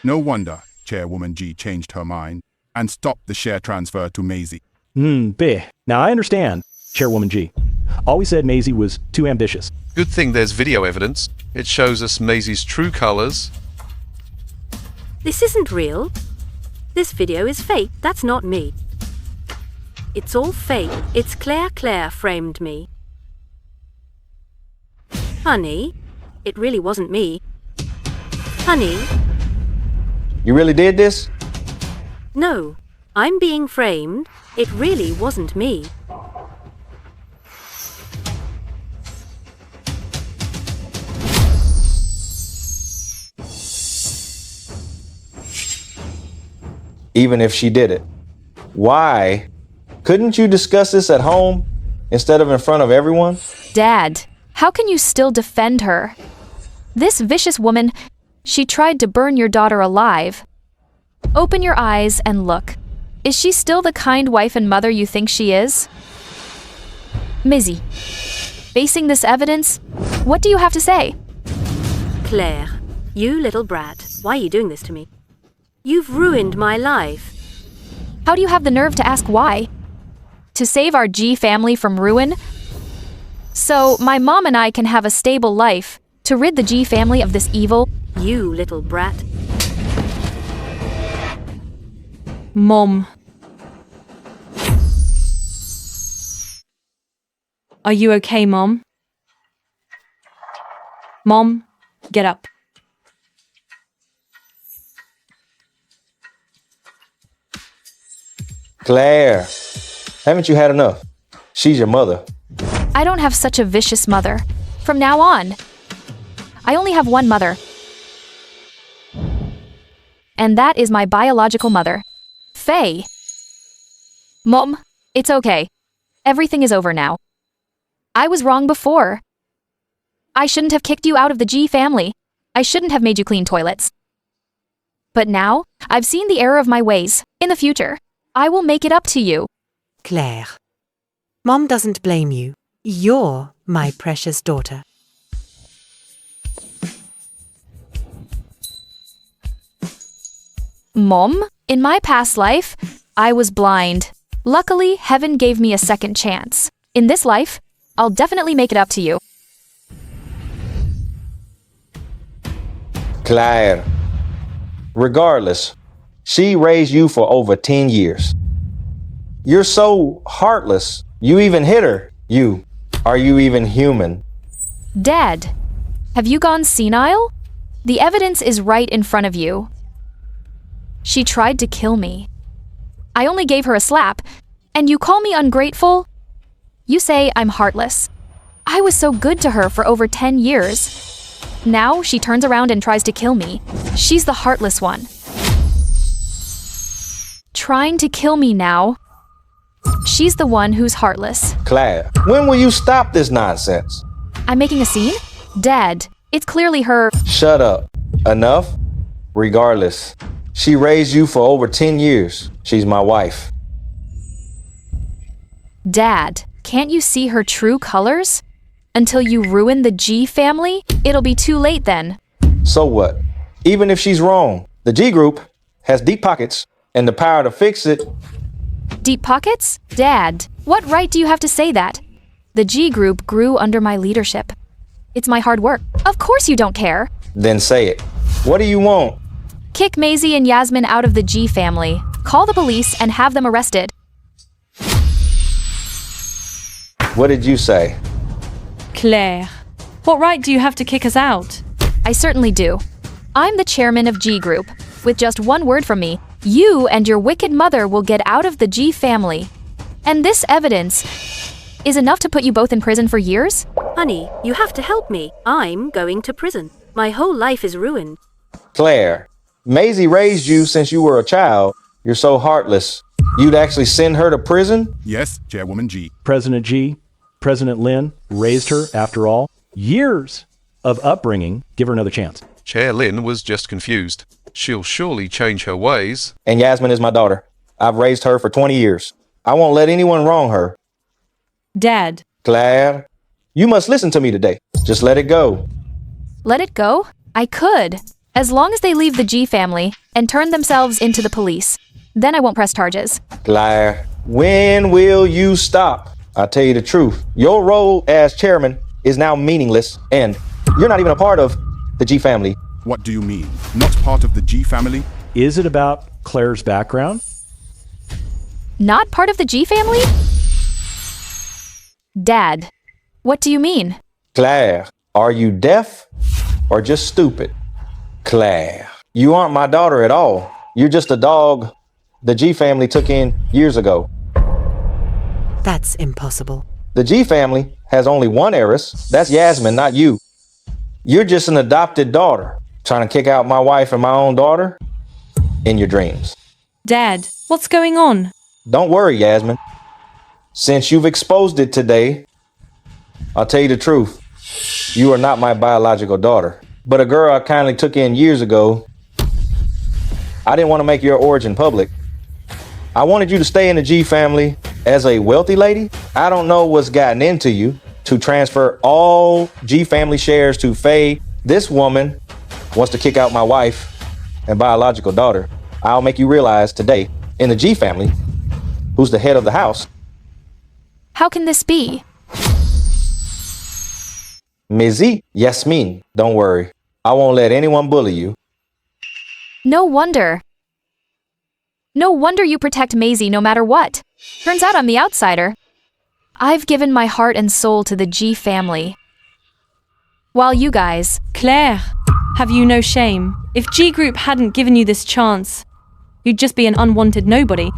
No wonder Chairwoman G changed her mind and stopped the share transfer to Maisie. Now I understand, Chairwoman G. Always said Maisie was too ambitious. Good thing there's video evidence. It shows us Maisie's true colors. This isn't real. This video is fake. That's not me. It's all fake. It's Claire framed me. Honey, it really wasn't me. Honey. You really did this? No, I'm being framed. It really wasn't me. Even if she did it. Why? Couldn't you discuss this at home instead of in front of everyone? Dad, how can you still defend her? This vicious woman, she tried to burn your daughter alive. Open your eyes and look. Is she still the kind wife and mother you think she is? Mizzy, facing this evidence, what do you have to say? Claire, you little brat, why are you doing this to me? You've ruined my life. How do you have the nerve to ask why? To save our G family from ruin? So my mom and I can have a stable life, to rid the G family of this evil? You little brat. Mom. Are you okay, Mom? Mom, get up. Claire, haven't you had enough? She's your mother. I don't have such a vicious mother. From now on, I only have one mother. And that is my biological mother, Faye. Mom, it's okay. Everything is over now. I was wrong before. I shouldn't have kicked you out of the G family. I shouldn't have made you clean toilets. But now, I've seen the error of my ways. In the future, I will make it up to you. Claire, Mom doesn't blame you. You're my precious daughter. Mom, in my past life, I was blind. Luckily, heaven gave me a second chance. In this life, I'll definitely make it up to you. Claire, regardless, she raised you for over 10 years. You're so heartless. You even hit her. Are you even human? Dad, have you gone senile? The evidence is right in front of you. She tried to kill me. I only gave her a slap, and you call me ungrateful? You say I'm heartless. I was so good to her for over 10 years. Now she turns around and tries to kill me. She's the heartless one. Trying to kill me now. She's the one who's heartless. Claire, when will you stop this nonsense? I'm making a scene? Dad, it's clearly her. Shut up. Enough? Regardless, she raised you for over 10 years. She's my wife. Dad, can't you see her true colors? Until you ruin the G family, it'll be too late then. So what? Even if she's wrong, the G group has deep pockets and the power to fix it. Deep pockets? Dad, what right do you have to say that? The G group grew under my leadership. It's my hard work. Of course you don't care. Then say it. What do you want? Kick Maisie and Yasmin out of the G family. Call the police and have them arrested. What did you say? Claire, what right do you have to kick us out? I certainly do. I'm the chairman of G Group. With just one word from me, you and your wicked mother will get out of the G family. And this evidence is enough to put you both in prison for years? Honey, you have to help me. I'm going to prison. My whole life is ruined. Claire, Maisie raised you since you were a child. You're so heartless. You'd actually send her to prison? Yes, Chairwoman G. President G, President Lin raised her, after all. Years of upbringing. Give her another chance. Chair Lin was just confused. She'll surely change her ways. And Yasmin is my daughter. I've raised her for 20 years. I won't let anyone wrong her. Dad. Claire, you must listen to me today. Just let it go. Let it go? I could. As long as they leave the G family and turn themselves into the police. Then I won't press charges. Claire, when will you stop? I'll tell you the truth. Your role as chairman is now meaningless, and you're not even a part of the G family. What do you mean? Not part of the G family? Is it about Claire's background? Not part of the G family? Dad, what do you mean? Claire, are you deaf or just stupid? Claire, you aren't my daughter at all. You're just a dog the G family took in years ago. That's impossible. The G family has only one heiress. That's Yasmin, not you. You're just an adopted daughter, trying to kick out my wife and my own daughter in your dreams. Dad, what's going on? Don't worry, Yasmin. Since you've exposed it today, I'll tell you the truth. You are not my biological daughter, but a girl I kindly took in years ago. I didn't want to make your origin public. I wanted you to stay in the G family as a wealthy lady. I don't know what's gotten into you to transfer all G family shares to Faye. This woman wants to kick out my wife and biological daughter. I'll make you realize today, in the G family, who's the head of the house. How can this be? Mizzy, Yasmin, don't worry. I won't let anyone bully you. No wonder. No wonder you protect Maisie no matter what. Turns out I'm the outsider. I've given my heart and soul to the G family. While you guys... Claire, have you no shame? If G Group hadn't given you this chance, you'd just be an unwanted nobody.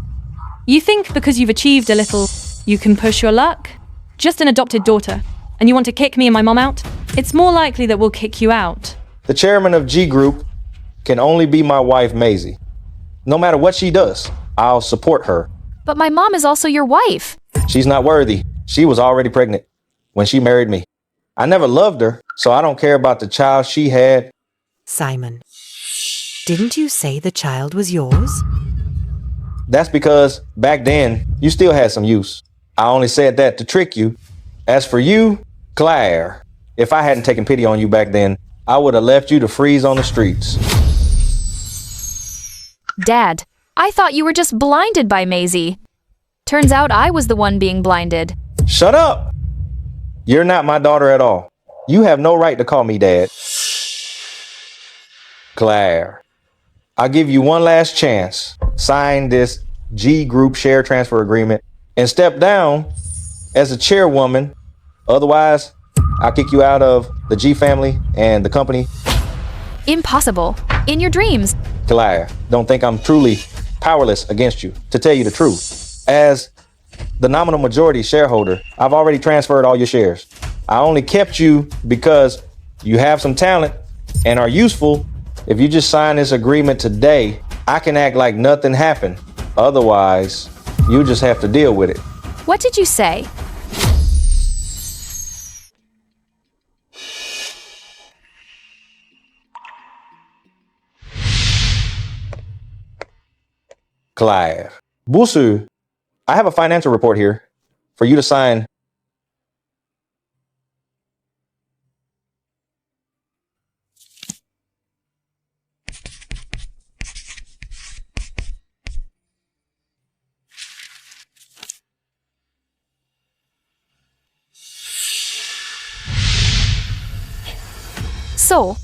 You think because you've achieved a little, you can push your luck? Just an adopted daughter, and you want to kick me and my mom out? It's more likely that we'll kick you out. The chairman of G Group can only be my wife, Maisie. No matter what she does, I'll support her. But my mom is also your wife. She's not worthy. She was already pregnant when she married me. I never loved her, so I don't care about the child she had. Simon, didn't you say the child was yours? That's because back then, you still had some use. I only said that to trick you. As for you, Claire, if I hadn't taken pity on you back then, I would have left you to freeze on the streets. Dad, I thought you were just blinded by Maisie. Turns out I was the one being blinded. Shut up! You're not my daughter at all. You have no right to call me Dad. Claire, I'll give you one last chance. Sign this G Group share transfer agreement and step down as a chairwoman. Otherwise, I'll kick you out of the G family and the company. Impossible. In your dreams. Claire, don't think I'm truly powerless against you. To tell you the truth, as the nominal majority shareholder, I've already transferred all your shares. I only kept you because you have some talent and are useful. If you just sign this agreement today, I can act like nothing happened. Otherwise, you just have to deal with it. What did you say? Claire. Busu, I have a financial report here for you to sign. So,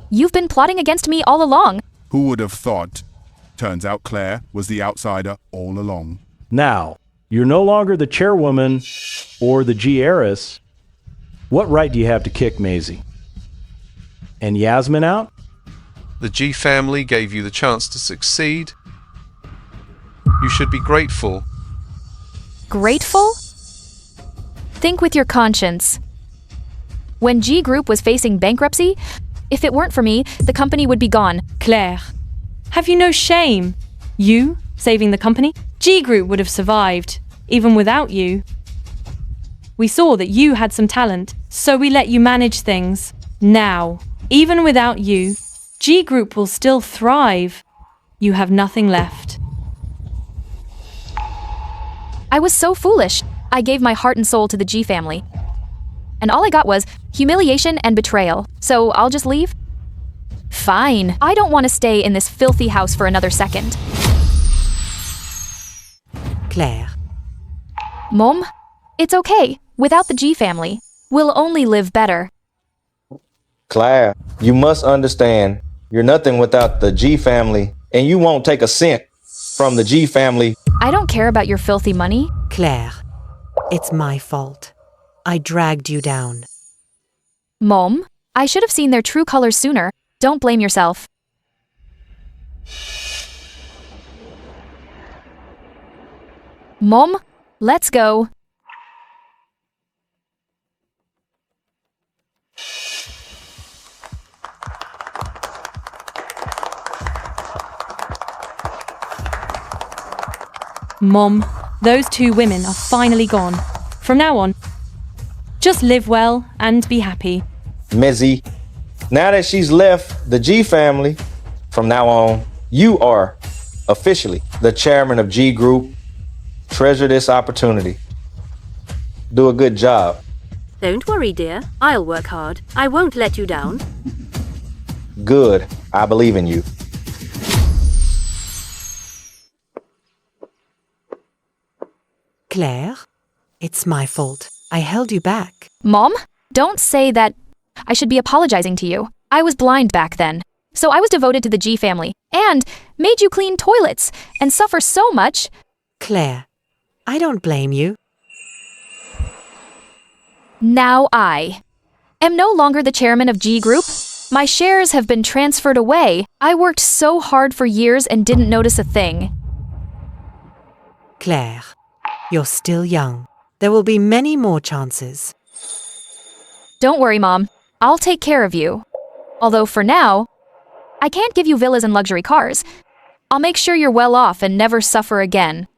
you've been plotting against me all along. Who would have thought? Turns out Claire was the outsider all along. Now, you're no longer the chairwoman or the G heiress. What right do you have to kick Maisie? And Yasmin out? The G family gave you the chance to succeed. You should be grateful. Grateful? Think with your conscience. When G Group was facing bankruptcy, if it weren't for me, the company would be gone. Claire, have you no shame? You saving the company? G Group would have survived, even without you. We saw that you had some talent, So we let you manage things. Now, even without you, G Group will still thrive. You have nothing left. I was so foolish. I gave my heart and soul to the G family. And all I got was humiliation and betrayal. So I'll just leave? Fine. I don't want to stay in this filthy house for another second. Claire. Mom, it's okay. Without the G family, we'll only live better. Claire, you must understand, you're nothing without the G family, and you won't take a cent from the G family. I don't care about your filthy money. Claire, it's my fault. I dragged you down. Mom, I should have seen their true colors sooner. Don't blame yourself. Mom, let's go. Mom, those two women are finally gone. From now on, just live well and be happy. Mezzy, now that she's left the G family, from now on, you are officially the chairman of G Group. Treasure this opportunity. Do a good job. Don't worry, dear. I'll work hard. I won't let you down. Good. I believe in you. Claire, it's my fault. I held you back. Mom, don't say that. I should be apologizing to you. I was blind back then. So I was devoted to the G family and made you clean toilets and suffer so much. Claire, I don't blame you. Now I am no longer the chairman of G Group. My shares have been transferred away. I worked so hard for years and didn't notice a thing. Claire, you're still young. There will be many more chances. Don't worry, Mom. I'll take care of you. Although for now, I can't give you villas and luxury cars. I'll make sure you're well off and never suffer again.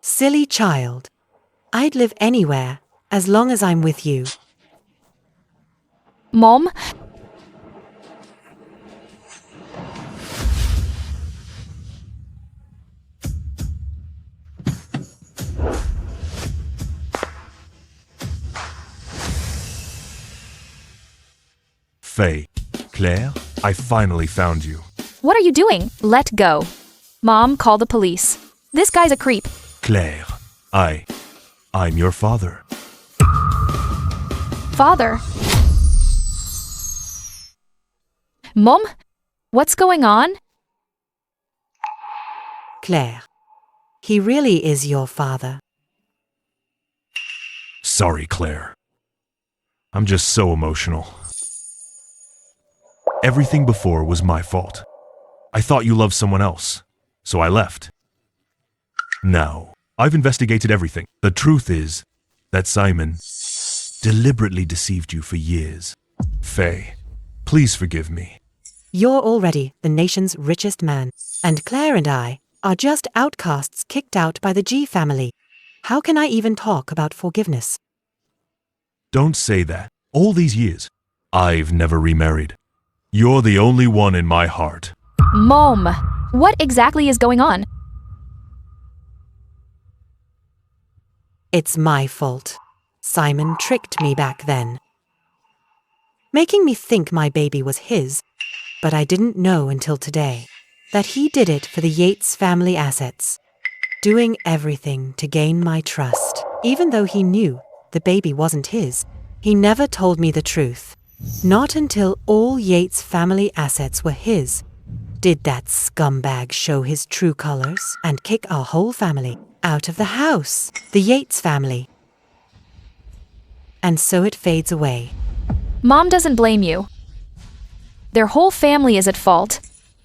Silly child. I'd live anywhere as long as I'm with you. Mom? Faye, Claire, I finally found you. What are you doing? Let go. Mom, call the police. This guy's a creep. Claire, I'm your father. Father. Mom? What's going on? Claire, he really is your father. Sorry, Claire. I'm just so emotional. Everything before was my fault. I thought you loved someone else, so I left. Now, I've investigated everything. The truth is that Simon deliberately deceived you for years. Faye, please forgive me. You're already the nation's richest man, and Claire and I are just outcasts kicked out by the G family. How can I even talk about forgiveness? Don't say that. All these years, I've never remarried. You're the only one in my heart. Mom, what exactly is going on? It's my fault. Simon tricked me back then, making me think my baby was his, but I didn't know until today that he did it for the Yates family assets, doing everything to gain my trust. Even though he knew the baby wasn't his, he never told me the truth. Not until all Yates family assets were his did that scumbag show his true colors and kick our whole family out of the house, the Yates family. And so it fades away. Mom doesn't blame you. Their whole family is at fault.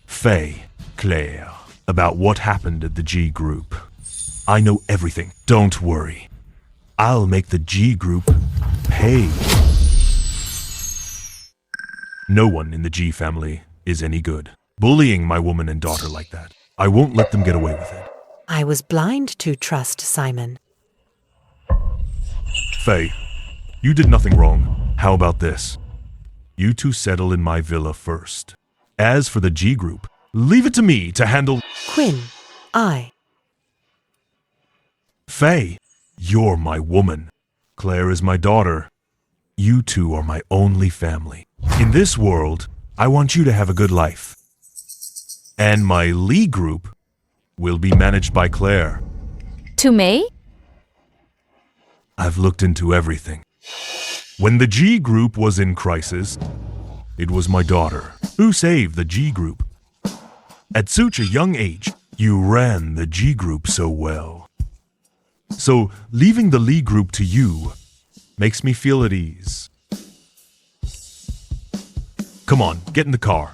Faye, Claire, about what happened at the G Group. I know everything. Don't worry. I'll make the G Group pay. No one in the G family is any good. Bullying my woman and daughter like that. I won't let them get away with it. I was blind to trust Simon. Faye, You did nothing wrong. How about this? You two settle in my villa first. As for the G group, leave it to me to handle. Quinn, Faye, you're my woman. Claire is my daughter. You two are my only family. In this world, I want you to have a good life. And my Lee group will be managed by Claire. To me? I've looked into everything. When the G group was in crisis, it was my daughter who saved the G group. At such a young age, you ran the G group so well. So leaving the Lee group to you makes me feel at ease. Come on, get in the car.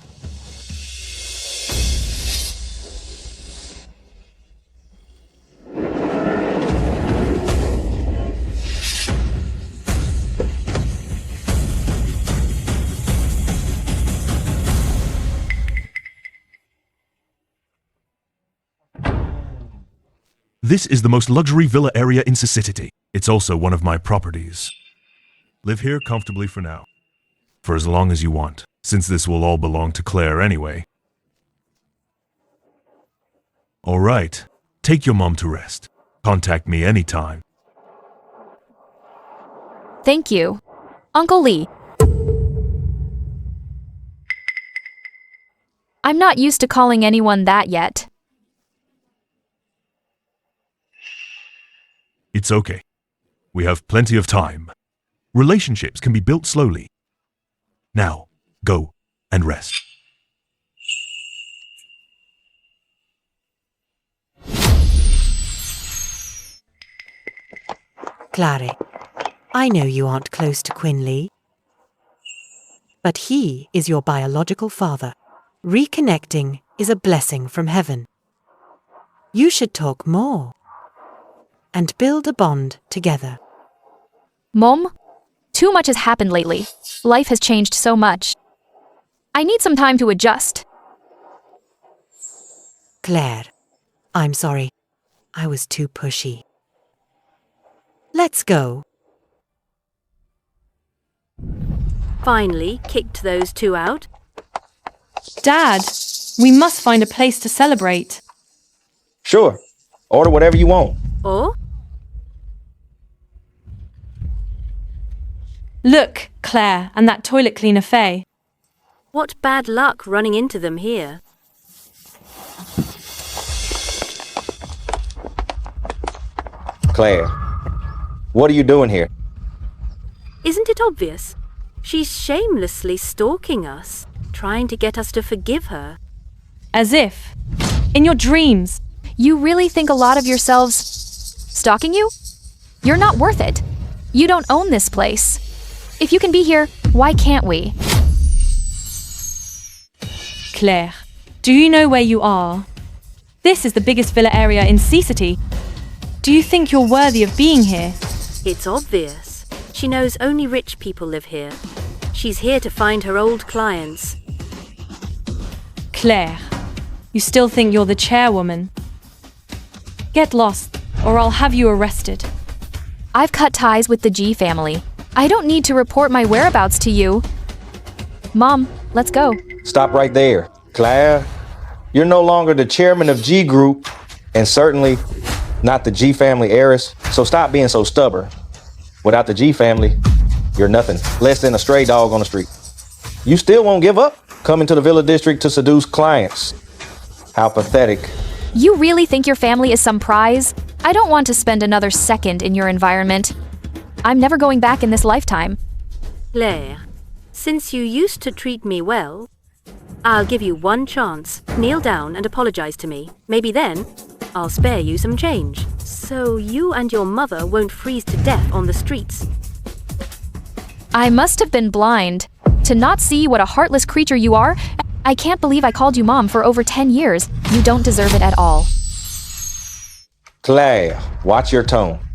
This is the most luxury villa area in City. It's also one of my properties. Live here comfortably for now. For as long as you want, since this will all belong to Claire anyway. All right, take your mom to rest. Contact me anytime. Thank you. Uncle Lee. I'm not used to calling anyone that yet. It's okay. We have plenty of time. Relationships can be built slowly. Now, go and rest. Clary, I know you aren't close to Quinn Lee, but he is your biological father. Reconnecting is a blessing from heaven. You should talk more and build a bond together. Mom, too much has happened lately. Life has changed so much. I need some time to adjust. Claire, I'm sorry. I was too pushy. Let's go. Finally, kicked those two out. Dad, we must find a place to celebrate. Sure. Order whatever you want. Or? Look, Claire, and that toilet cleaner Faye. What bad luck running into them here. Claire, what are you doing here? Isn't it obvious? She's shamelessly stalking us, trying to get us to forgive her. As if. In your dreams. You really think a lot of yourselves stalking you? You're not worth it. You don't own this place. If you can be here, why can't we? Claire, do you know where you are? This is the biggest villa area in City. Do you think you're worthy of being here? It's obvious. She knows only rich people live here. She's here to find her old clients. Claire, you still think you're the chairwoman? Get lost, or I'll have you arrested. I've cut ties with the G family. I don't need to report my whereabouts to you. Mom, let's go. Stop right there. Claire, you're no longer the chairman of G Group, and certainly not the G family heiress, so stop being so stubborn. Without the G family, you're nothing, less than a stray dog on the street. You still won't give up, coming to the Villa District to seduce clients. How pathetic. You really think your family is some prize? I don't want to spend another second in your environment. I'm never going back in this lifetime. Claire, since you used to treat me well, I'll give you one chance. Kneel down and apologize to me. Maybe then, I'll spare you some change. So you and your mother won't freeze to death on the streets. I must have been blind. To not see what a heartless creature you are, I can't believe I called you Mom for over 10 years. You don't deserve it at all. Claire, watch your tone.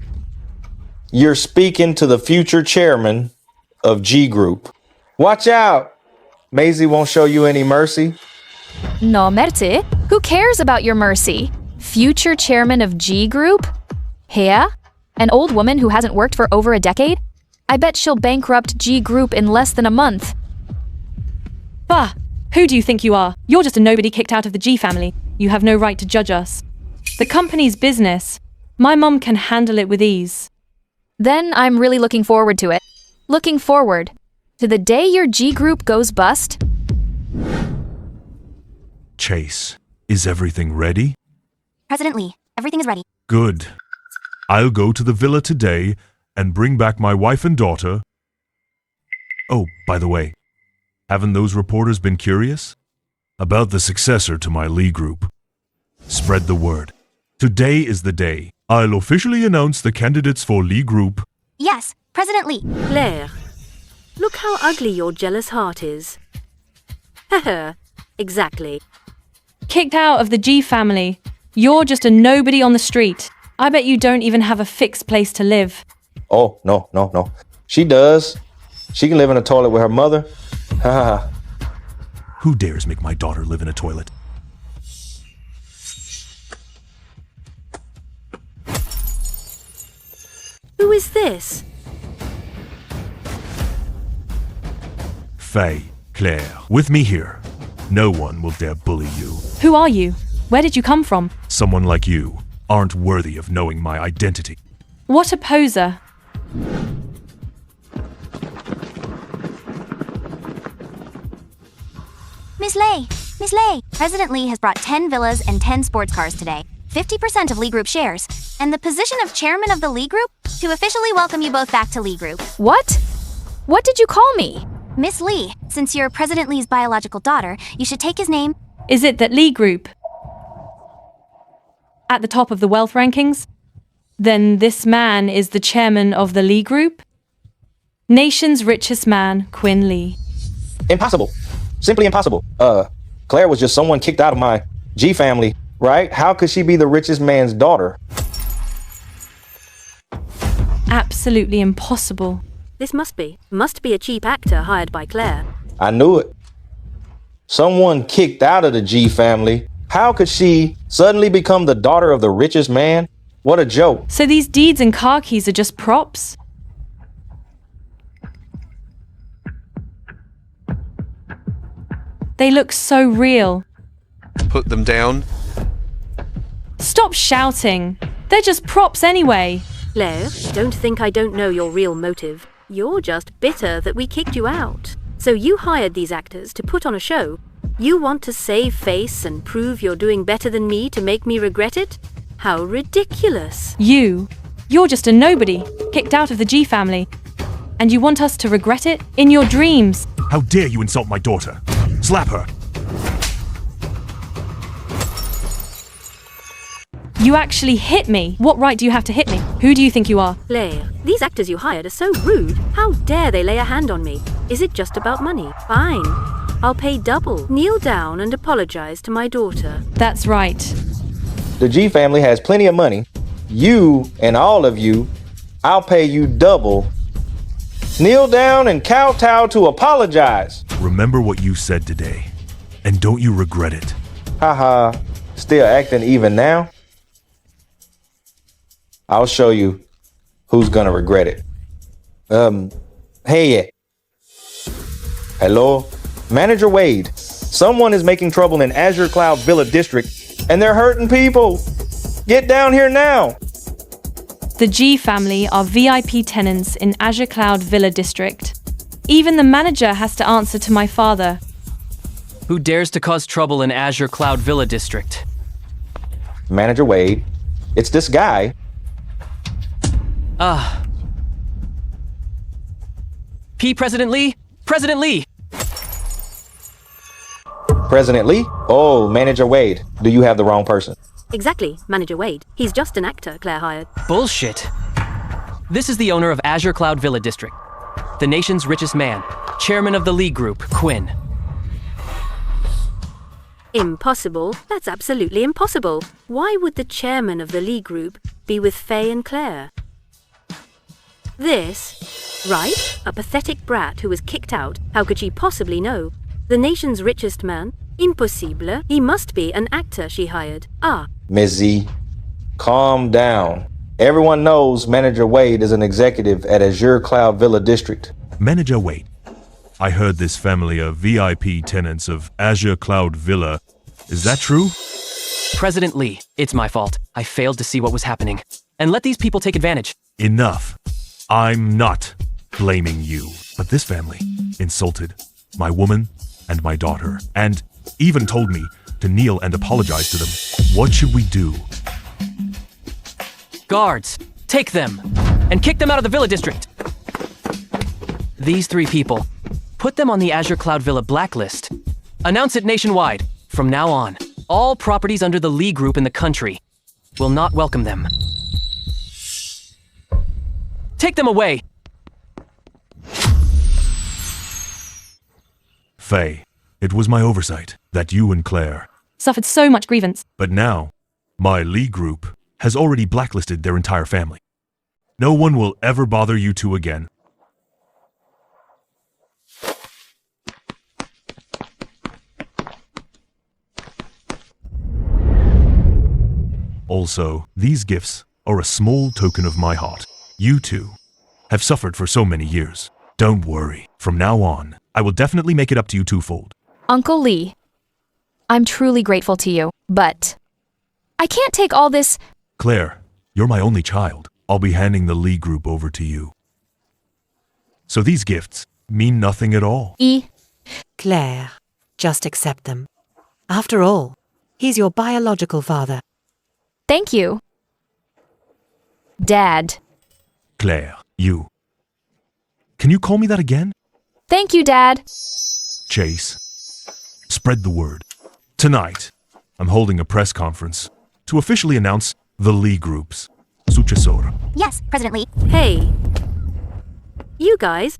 You're speaking to the future chairman of G Group. Watch out! Maisie won't show you any mercy. No mercy? Who cares about your mercy? Future chairman of G Group? Here? An old woman who hasn't worked for over a decade? I bet she'll bankrupt G Group in less than a month. Bah! Who do you think you are? You're just a nobody kicked out of the G family. You have no right to judge us. The company's business. My mom can handle it with ease. Then I'm really looking forward to it. Looking forward to the day your G Group goes bust. Chase, is everything ready? President Lee, everything is ready. Good. I'll go to the villa today and bring back my wife and daughter. Oh, by the way, haven't those reporters been curious? About the successor to my Lee Group. Spread the word. Today is the day. I'll officially announce the candidates for Lee Group. Yes, President Lee. Claire, look how ugly your jealous heart is. Haha, exactly. Kicked out of the G family. You're just a nobody on the street. I bet you don't even have a fixed place to live. Oh, no. She does. She can live in a toilet with her mother. Ha ha ha. Who dares make my daughter live in a toilet? Who is this? Faye, Claire, with me here. No one will dare bully you. Who are you? Where did you come from? Someone like you aren't worthy of knowing my identity. What a poser. Miss Lei, President Lee has brought 10 villas and 10 sports cars today. 50% of Lee Group shares, and the position of chairman of the Lee Group to officially welcome you both back to Lee Group. What? What did you call me? Miss Lee, since you're President Lee's biological daughter, you should take his name. Is it that Lee Group at the top of the wealth rankings? Then this man is the chairman of the Lee Group? Nation's richest man, Quinn Lee. Impossible. Simply impossible. Claire was just someone kicked out of my G family, right? How could she be the richest man's daughter? Absolutely impossible. This must be a cheap actor hired by Claire. I knew it. Someone kicked out of the G family. How could she suddenly become the daughter of the richest man? What a joke. So these deeds and car keys are just props? They look so real. Put them down. Stop shouting. They're just props anyway. Claire, don't think I don't know your real motive. You're just bitter that we kicked you out. So you hired these actors to put on a show. You want to save face and prove you're doing better than me to make me regret it? How ridiculous. You're just a nobody, kicked out of the G family. And you want us to regret it in your dreams. How dare you insult my daughter? Slap her. You actually hit me. What right do you have to hit me? Who do you think you are? Claire, these actors you hired are so rude. How dare they lay a hand on me? Is it just about money? Fine. I'll pay double. Kneel down and apologize to my daughter. That's right. The G family has plenty of money. You and all of you, I'll pay you double. Kneel down and kowtow to apologize. Remember what you said today, and don't you regret it. Haha, still acting even now? I'll show you who's gonna regret it. Hey. Hello? Manager Wade, someone is making trouble in Azure Cloud Villa District, and they're hurting people. Get down here now. The G family are VIP tenants in Azure Cloud Villa District. Even the manager has to answer to my father. Who dares to cause trouble in Azure Cloud Villa District? Manager Wade, it's this guy. President Lee? President Lee! President Lee? Oh, Manager Wade, do you have the wrong person? Exactly, Manager Wade. He's just an actor Claire hired. Bullshit. This is the owner of Azure Cloud Villa District. The nation's richest man. Chairman of the Lee Group, Quinn. Impossible? That's absolutely impossible. Why would the chairman of the Lee Group be with Faye and Claire? This, right? A pathetic brat who was kicked out. How could she possibly know? The nation's richest man? Impossible. He must be an actor she hired. Miss Z, calm down Everyone knows Manager Wade is an executive at Azure Cloud Villa District. Manager Wade, I heard this family are VIP tenants of Azure Cloud Villa. Is that true? President Lee, it's my fault. I failed to see what was happening and let these people take advantage. Enough. I'm not blaming you, but this family insulted my woman and my daughter, and even told me to kneel and apologize to them. What should we do? Guards, take them and kick them out of the Villa District. These 3 people, put them on the Azure Cloud Villa blacklist. Announce it nationwide. From now on, all properties under the Lee Group in the country will not welcome them. Take them away. Faye, it was my oversight that you and Claire, Suffered so much grievance. but now my Lee Group has already blacklisted their entire family. No one will ever bother you two again. Also, these gifts are a small token of my heart. You two have suffered for so many years. Don't worry. From now on, I will definitely make it up to you twofold. Uncle Lee, I'm truly grateful to you, but I can't take all this. Claire, you're my only child. I'll be handing the Lee Group over to you. So these gifts mean nothing at all. Claire, just accept them. After all, he's your biological father. Thank you. Dad. Claire, you. Can you call me that again? Thank you, Dad. Chase, spread the word. Tonight, I'm holding a press conference to officially announce the Lee Group's successor. Yes, President Lee. Hey. You guys.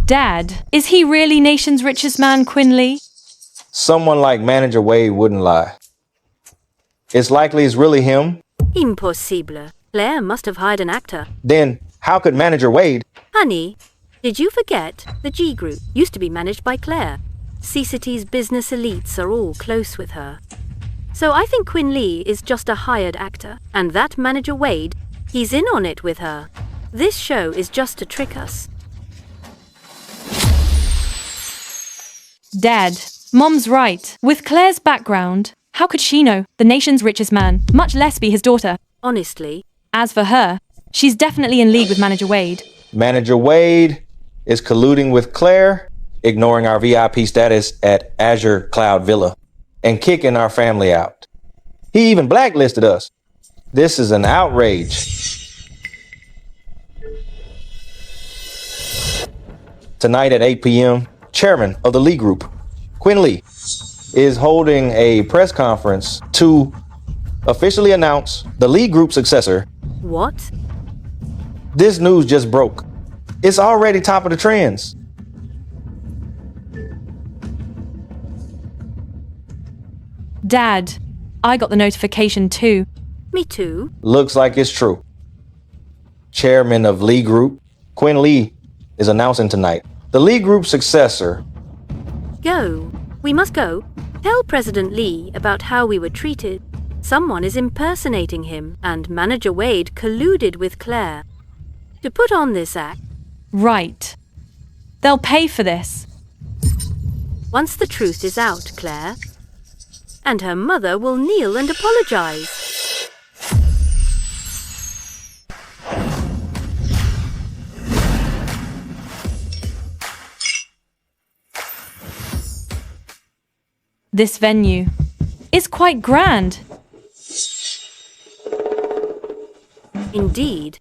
Dad, is he really nation's richest man, Quinn Lee? Someone like Manager Wade wouldn't lie. It's likely it's really him. Impossible. Claire must have hired an actor. Then how could Manager Wade? Honey, did you forget the G Group used to be managed by Claire? C-City's business elites are all close with her. So I think Quinn Lee is just a hired actor, and that Manager Wade, he's in on it with her. This show is just to trick us. Dad, Mom's right. With Claire's background, how could she know the nation's richest man, much less be his daughter? Honestly. As for her, she's definitely in league with Manager Wade. Manager Wade is colluding with Claire, ignoring our VIP status at Azure Cloud Villa, and kicking our family out. He even blacklisted us. This is an outrage. Tonight at 8 p.m., Chairman of the Lee Group, Quinn Lee, is holding a press conference to officially announce the Lee Group successor. What? This news just broke. It's already top of the trends. Dad, I got the notification too. Me too. Looks like it's true. Chairman of Lee Group, Quinn Lee, is announcing tonight the Lee Group successor. Go. We must go. Tell President Lee about how we were treated. Someone is impersonating him, and Manager Wade colluded with Claire to put on this act. Right. They'll pay for this. Once the truth is out, Claire, and her mother will kneel and apologize. This venue is quite grand. Indeed.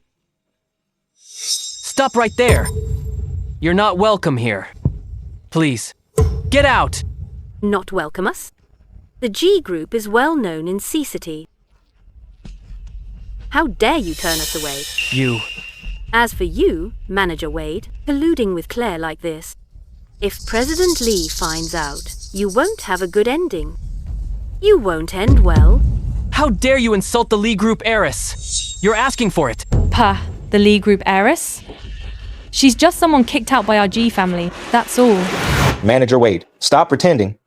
Stop right there. You're not welcome here. Please, get out. Not welcome us? The G Group is well known in C-City. How dare you turn us away? You. As for you, Manager Wade, colluding with Claire like this, if President Lee finds out, you won't have a good ending. You won't end well. How dare you insult the Lee Group heiress? You're asking for it. Pah, the Lee Group heiress? She's just someone kicked out by our G family, that's all. Manager Wade, stop pretending.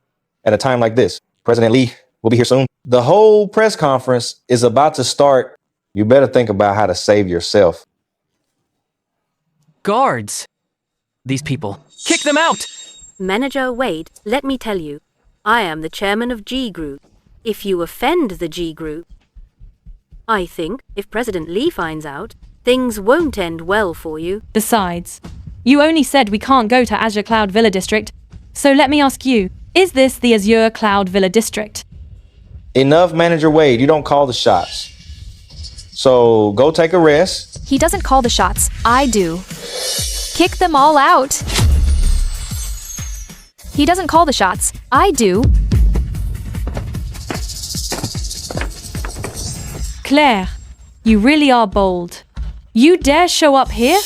At a time like this, President Lee will be here soon. The whole press conference is about to start. You better think about how to save yourself. Guards! These people. Kick them out! Manager Wade, let me tell you, I am the chairman of G Group. If you offend the G Group, I think if President Lee finds out, things won't end well for you. Besides, you only said we can't go to Azure Cloud Villa District. So let me ask you, is this the Azure Cloud Villa District? Enough, Manager Wade. You don't call the shots. So go take a rest. He doesn't call the shots. I do. Kick them all out. He doesn't call the shots. I do. Claire, you really are bold. You dare show up here?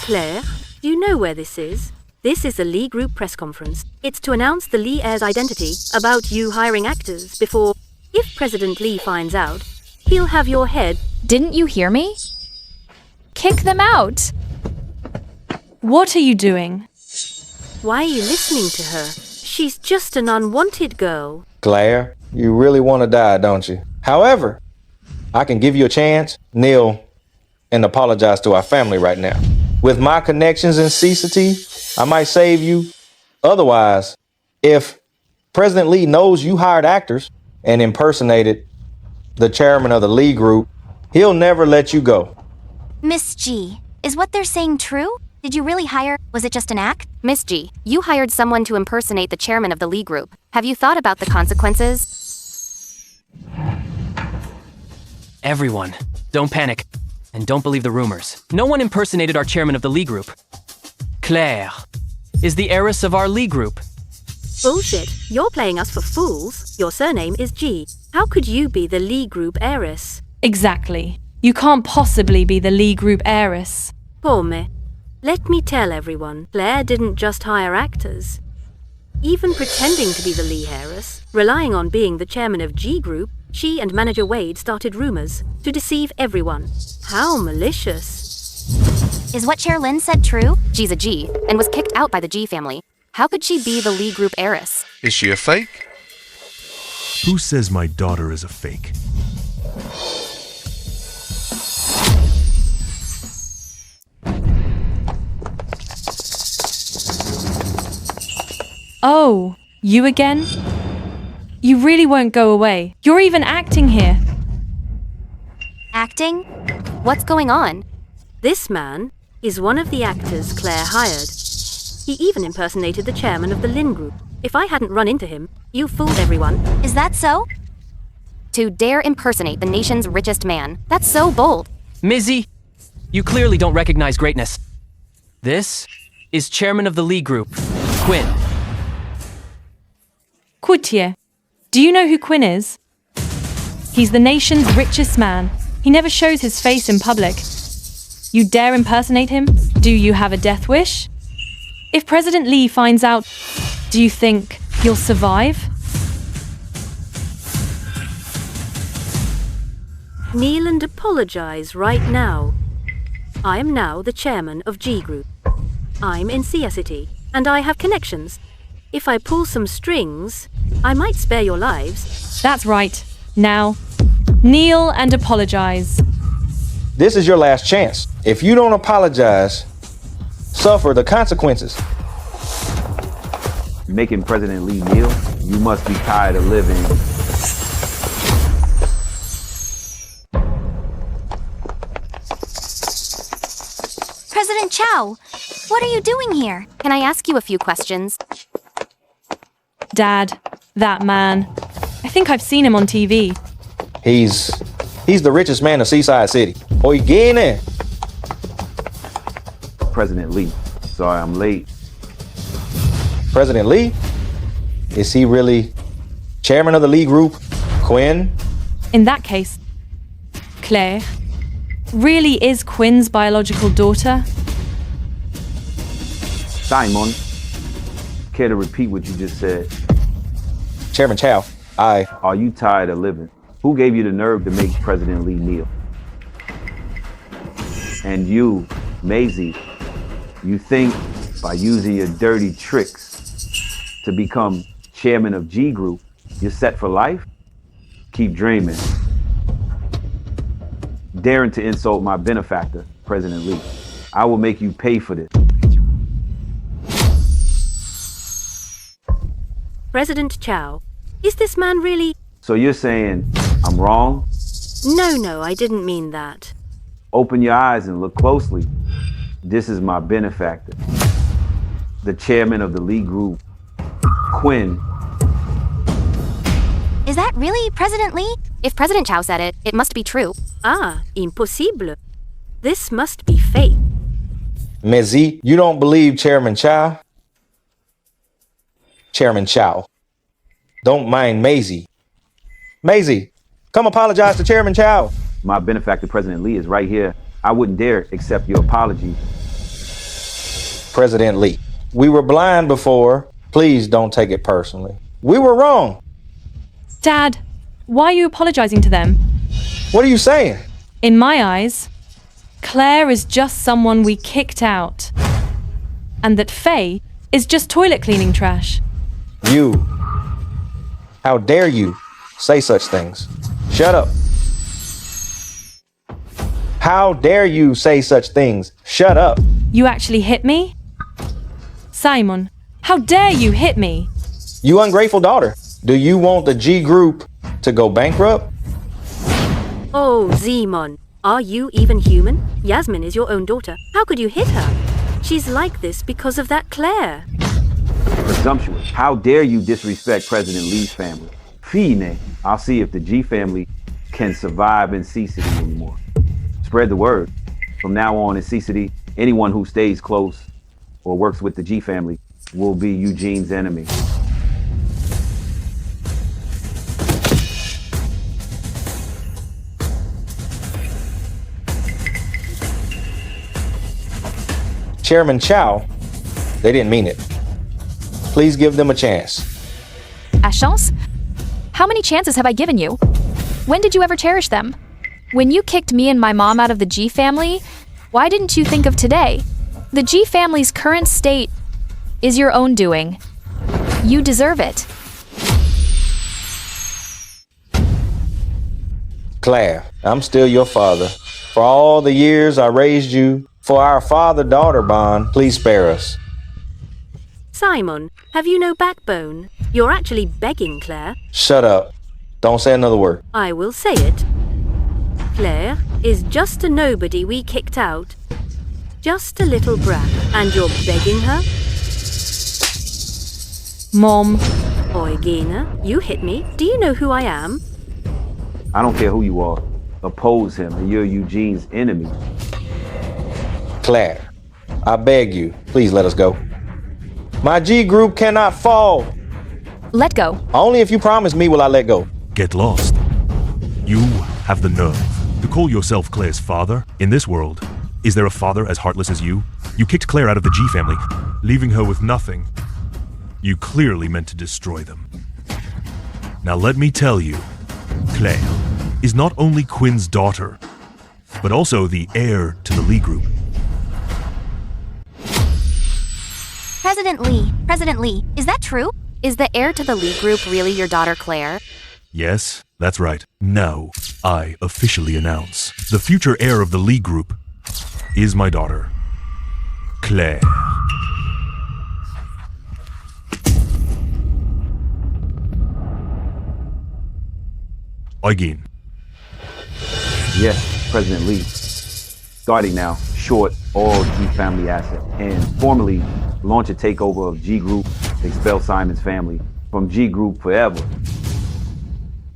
Claire, do you know where this is? This is the Lee Group press conference. It's to announce the Lee heir's identity about you hiring actors before, if President Lee finds out, he'll have your head. Didn't you hear me? Kick them out. What are you doing? Why are you listening to her? She's just an unwanted girl. Claire, you really want to die, don't you? However, I can give you a chance, kneel, and apologize to our family right now. With my connections in CCT, I might save you. Otherwise, if President Lee knows you hired actors and impersonated the chairman of the Lee Group, he'll never let you go. Miss G, is what they're saying true? Did you really hire? Was it just an act? Miss G, you hired someone to impersonate the chairman of the Lee Group. Have you thought about the consequences? Everyone, don't panic. And don't believe the rumors. No one impersonated our chairman of the Lee Group. Claire is the heiress of our Lee Group. Bullshit. You're playing us for fools. Your surname is G. How could you be the Lee Group heiress? Exactly. You can't possibly be the Lee Group heiress. Pomme. Let me tell everyone, Claire didn't just hire actors. Even pretending to be the Lee heiress, relying on being the chairman of G Group, she and Manager Wade started rumors to deceive everyone. How malicious. Is what Chair Lynn said true? G's a G and was kicked out by the G family. How could she be the Lee Group heiress? Is she a fake? Who says my daughter is a fake? Oh, you again? You really won't go away. You're even acting here. Acting? What's going on? This man is one of the actors Claire hired. He even impersonated the chairman of the Lynn Group. If I hadn't run into him, you fooled everyone. Is that so? To dare impersonate the nation's richest man. That's so bold. Mizzy, you clearly don't recognize greatness. This is chairman of the Lee Group, Quinn. Coutier, do you know who Quinn is? He's the nation's richest man. He never shows his face in public. You dare impersonate him? Do you have a death wish? If President Lee finds out, do you think you'll survive? Kneel and apologize right now. I am now the chairman of G Group. I'm in CCT, and I have connections. If I pull some strings, I might spare your lives. That's right. Now, kneel and apologize. This is your last chance. If you don't apologize, suffer the consequences. Making President Lee kneel, you must be tired of living. President Chow, what are you doing here? Can I ask you a few questions? Dad, that man. I think I've seen him on TV. He's the richest man of Seaside City. Oi, get in. President Lee, sorry I'm late. President Lee? Is he really chairman of the Lee Group, Quinn? In that case, Claire really is Quinn's biological daughter? Simon, care to repeat what you just said? Chairman Chow, Are you tired of living? Who gave you the nerve to make President Lee kneel? And you, Maisie, you think by using your dirty tricks to become chairman of G Group, you're set for life? keep dreaming. Daring to insult my benefactor, President Lee. I will make you pay for this. President Chow, is this man really... So you're saying I'm wrong? No, I didn't mean that. Open your eyes and look closely. This is my benefactor, the chairman of the Lee Group, Quinn. Is that really President Lee? If President Chow said it, it must be true. Ah, impossible. This must be fake. Maisie, you don't believe Chairman Chow? Chairman Chow. Don't mind Maisie. Maisie, come apologize to Chairman Chow. My benefactor, President Lee, is right here. I wouldn't dare accept your apology. President Lee, we were blind before. Please don't take it personally. We were wrong. Dad, why are you apologizing to them? What are you saying? In my eyes, Claire is just someone we kicked out. And that Faye is just toilet cleaning trash. You. How dare you say such things? Shut up. How dare you say such things? Shut up. You actually hit me? Simon, how dare you hit me? You ungrateful daughter. Do you want the G group to go bankrupt? Oh, Zemon, are you even human? Yasmin is your own daughter. How could you hit her? She's like this because of that Claire. Presumptuous. How dare you disrespect President Lee's family? Fine. I'll see if the G family can survive in Sea City anymore. Spread the word. From now on in Sea City, anyone who stays close or works with the G family will be Eugene's enemy. Chairman Chow, they didn't mean it. Please give them a chance. A chance? How many chances have I given you? When did you ever cherish them? When you kicked me and my mom out of the G family, why didn't you think of today? The G family's current state is your own doing. You deserve it. Claire, I'm still your father. For all the years I raised you, for our father-daughter bond, please spare us. Simon, have you no backbone? You're actually begging Claire. Shut up. Don't say another word. I will say it. Claire is just a nobody we kicked out. Just a little brat. And you're begging her? Mom. Eugenia, you hit me. Do you know who I am? I don't care who you are. Oppose him and you're Eugene's enemy. Claire, I beg you, please let us go. My G group cannot fall. Let go. Only if you promise me will I let go. Get lost. You have the nerve to call yourself Claire's father? In this world, is there a father as heartless as you? You kicked Claire out of the G family, leaving her with nothing. You clearly meant to destroy them. Now let me tell you, Claire is not only Quinn's daughter, but also the heir to the Lee Group. President Lee, is that true? Is the heir to the Lee Group really your daughter Claire? Yes, that's right. Now, I officially announce the future heir of the Lee Group is my daughter, Claire. Eugen. Yes, President Lee. Starting now, short all G family assets and formally launch a takeover of G Group, expel Simon's family from G Group forever.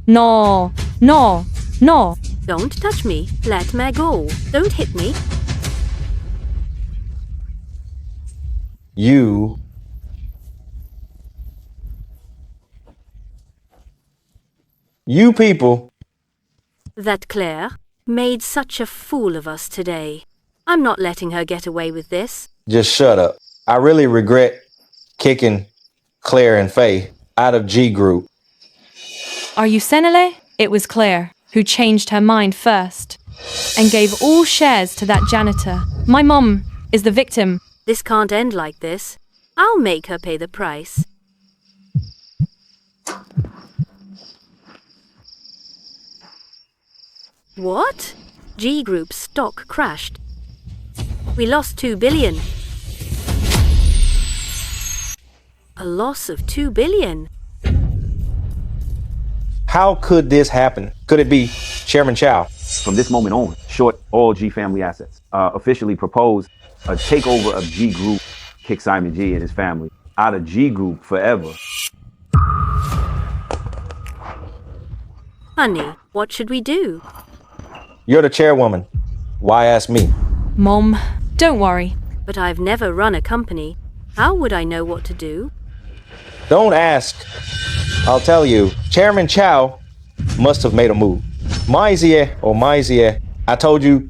No. Don't touch me. Let me go. Don't hit me. You people. That Claire made such a fool of us today. I'm not letting her get away with this. Just shut up. I really regret kicking Claire and Faye out of G Group. Are you Senele? It was Claire who changed her mind first and gave all shares to that janitor. My mom is the victim. This can't end like this. I'll make her pay the price. What? G Group's stock crashed. We lost 2 billion. A loss of 2 billion. How could this happen? Could it be Chairman Chow? From this moment on, short all G family assets. Officially propose a takeover of G Group, kick Simon G and his family out of G Group forever. Honey, what should we do? You're the chairwoman. Why ask me? Mom, don't worry. But I've never run a company. How would I know what to do? Don't ask. I'll tell you. Chairman Chow must have made a move. Maisie, I told you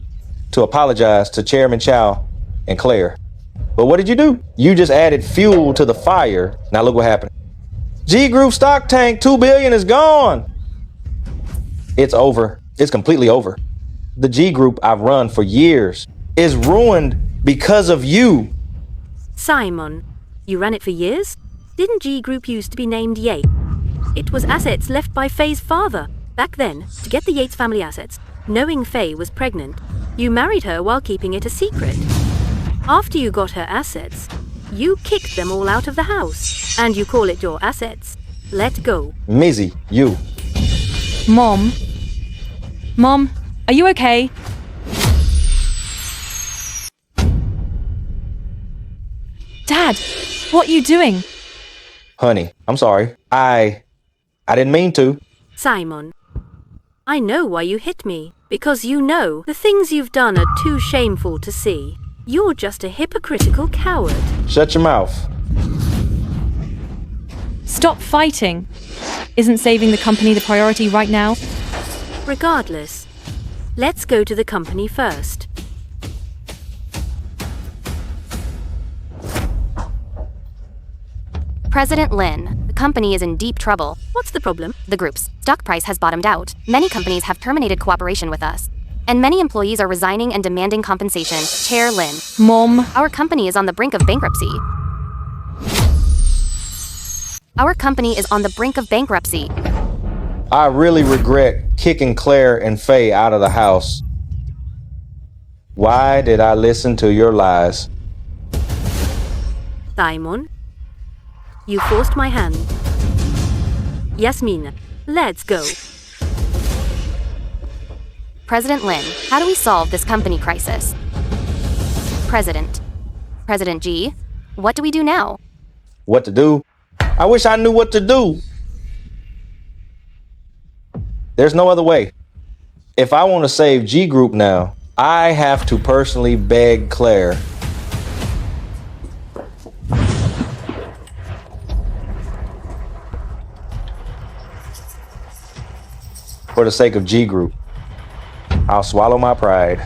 to apologize to Chairman Chow and Claire. But what did you do? You just added fuel to the fire. Now look what happened. G Group stock tank, 2 billion is gone. It's over. It's completely over. The G Group I've run for years is ruined because of you. Simon, you ran it for years? Didn't G Group used to be named Yates? It was assets left by Faye's father. Back then, to get the Yates family assets, knowing Faye was pregnant, you married her while keeping it a secret. After you got her assets, you kicked them all out of the house. And you call it your assets. Let go. Mizzy, you. Mom, are you okay? Dad, what are you doing? Honey, I'm sorry. I didn't mean to. Simon, I know why you hit me. Because you know the things you've done are too shameful to see. You're just a hypocritical coward. Shut your mouth. Stop fighting. Isn't saving the company the priority right now? Regardless, let's go to the company first. President Lin, the company is in deep trouble. What's the problem? The group's stock price has bottomed out. Many companies have terminated cooperation with us. And many employees are resigning and demanding compensation. Chair Lin. Mom. Our company is on the brink of bankruptcy. Our company is on the brink of bankruptcy. I really regret kicking Claire and Faye out of the house. Why did I listen to your lies? Simon, you forced my hand. Yasmina, let's go. President Lin, how do we solve this company crisis? President G, what do we do now? What to do? I wish I knew what to do. There's no other way. If I want to save G Group now, I have to personally beg Claire. For the sake of G Group, I'll swallow my pride.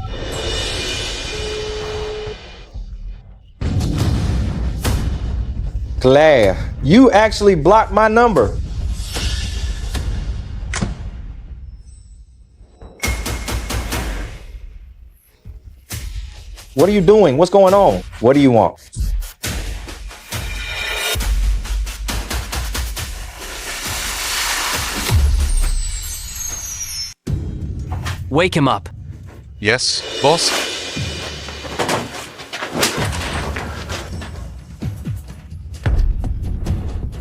Claire, you actually blocked my number. What are you doing? What's going on? What do you want? Wake him up. Yes, boss?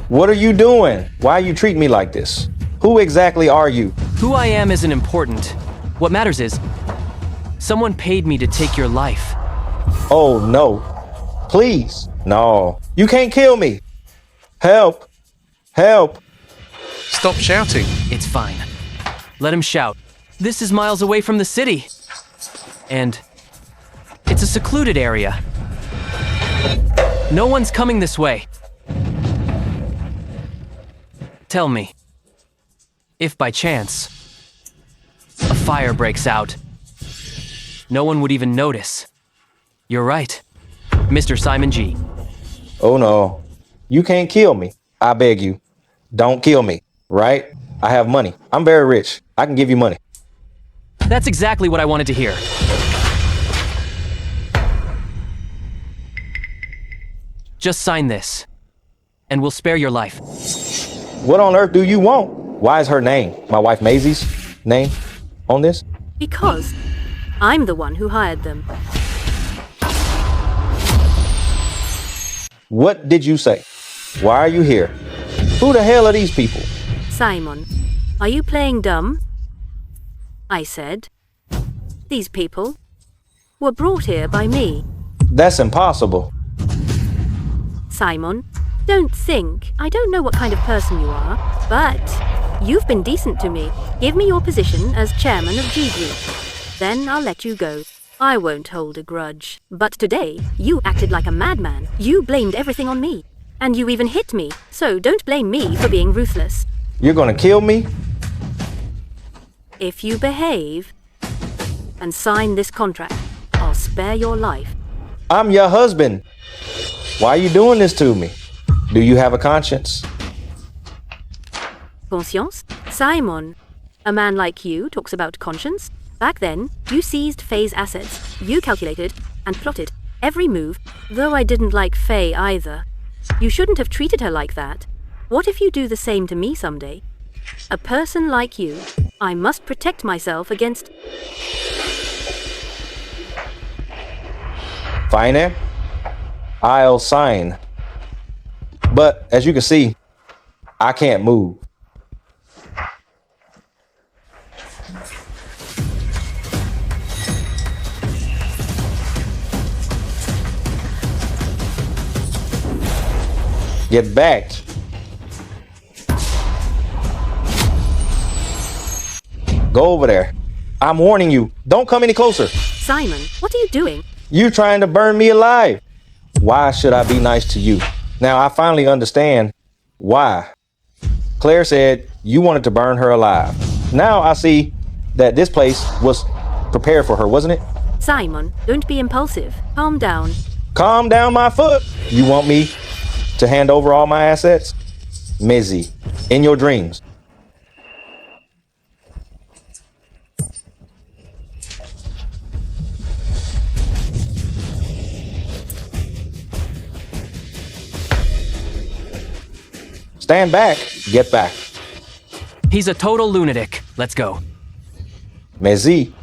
What are you doing? Why you treat me like this? Who exactly are you? Who I am isn't important. What matters is, someone paid me to take your life. Oh, no. Please. No. You can't kill me. Help. Help. Stop shouting. It's fine. Let him shout. This is miles away from the city. And it's a secluded area. No one's coming this way. Tell me, if by chance a fire breaks out, no one would even notice. You're right, Mr. Simon G. Oh, no. You can't kill me. I beg you. Don't kill me, right? I have money. I'm very rich. I can give you money. That's exactly what I wanted to hear. Just sign this, and we'll spare your life. What on earth do you want? Why is her name, my wife Maisie's name, on this? Because I'm the one who hired them. What did you say? Why are you here? Who the hell are these people? Simon, are you playing dumb? I said, these people were brought here by me. That's impossible. Simon, don't think. I don't know what kind of person you are, but you've been decent to me. Give me your position as chairman of G Group. Then I'll let you go. I won't hold a grudge. But today, you acted like a madman. You blamed everything on me. And you even hit me. So don't blame me for being ruthless. You're gonna kill me? If you behave and sign this contract, I'll spare your life. I'm your husband. Why are you doing this to me? Do you have a conscience? Conscience? Simon, a man like you talks about conscience? Back then, you seized Faye's assets. You calculated and plotted every move, though I didn't like Faye either. You shouldn't have treated her like that. What if you do the same to me someday? A person like you, I must protect myself against... Fine. I'll sign. But as you can see, I can't move. Get back. Go over there. I'm warning you. Don't come any closer. Simon, what are you doing? You trying to burn me alive. Why should I be nice to you? Now I finally understand why. Claire said you wanted to burn her alive. Now I see that this place was prepared for her, wasn't it? Simon, don't be impulsive. Calm down. Calm down my foot. You want me to hand over all my assets? Mizzy, in your dreams. Stand back. Get back. He's a total lunatic. Let's go. Maisie,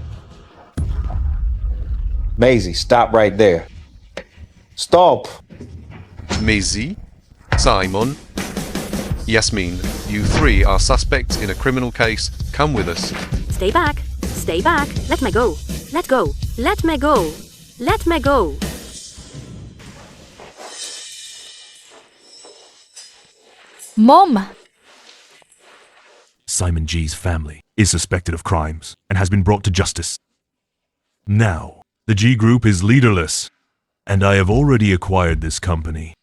stop right there. Stop. Maisie, Simon, Yasmin, you three are suspects in a criminal case. Come with us. Stay back. Stay back. Let me go. Let go. Let me go. Let me go. Mom! Simon G's family is suspected of crimes and has been brought to justice. Now, the G Group is leaderless, and I have already acquired this company.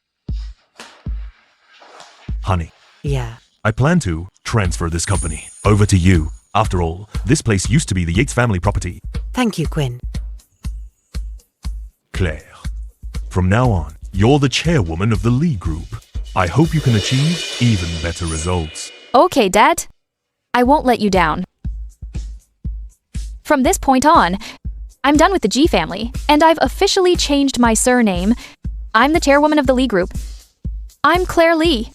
Honey, Yeah. I plan to transfer this company over to you. After all, this place used to be the Yates family property. Thank you, Quinn. Claire, from now on, you're the chairwoman of the Lee Group. I hope you can achieve even better results. Okay, Dad. I won't let you down. From this point on, I'm done with the G family, and I've officially changed my surname. I'm the chairwoman of the Lee Group. I'm Claire Lee.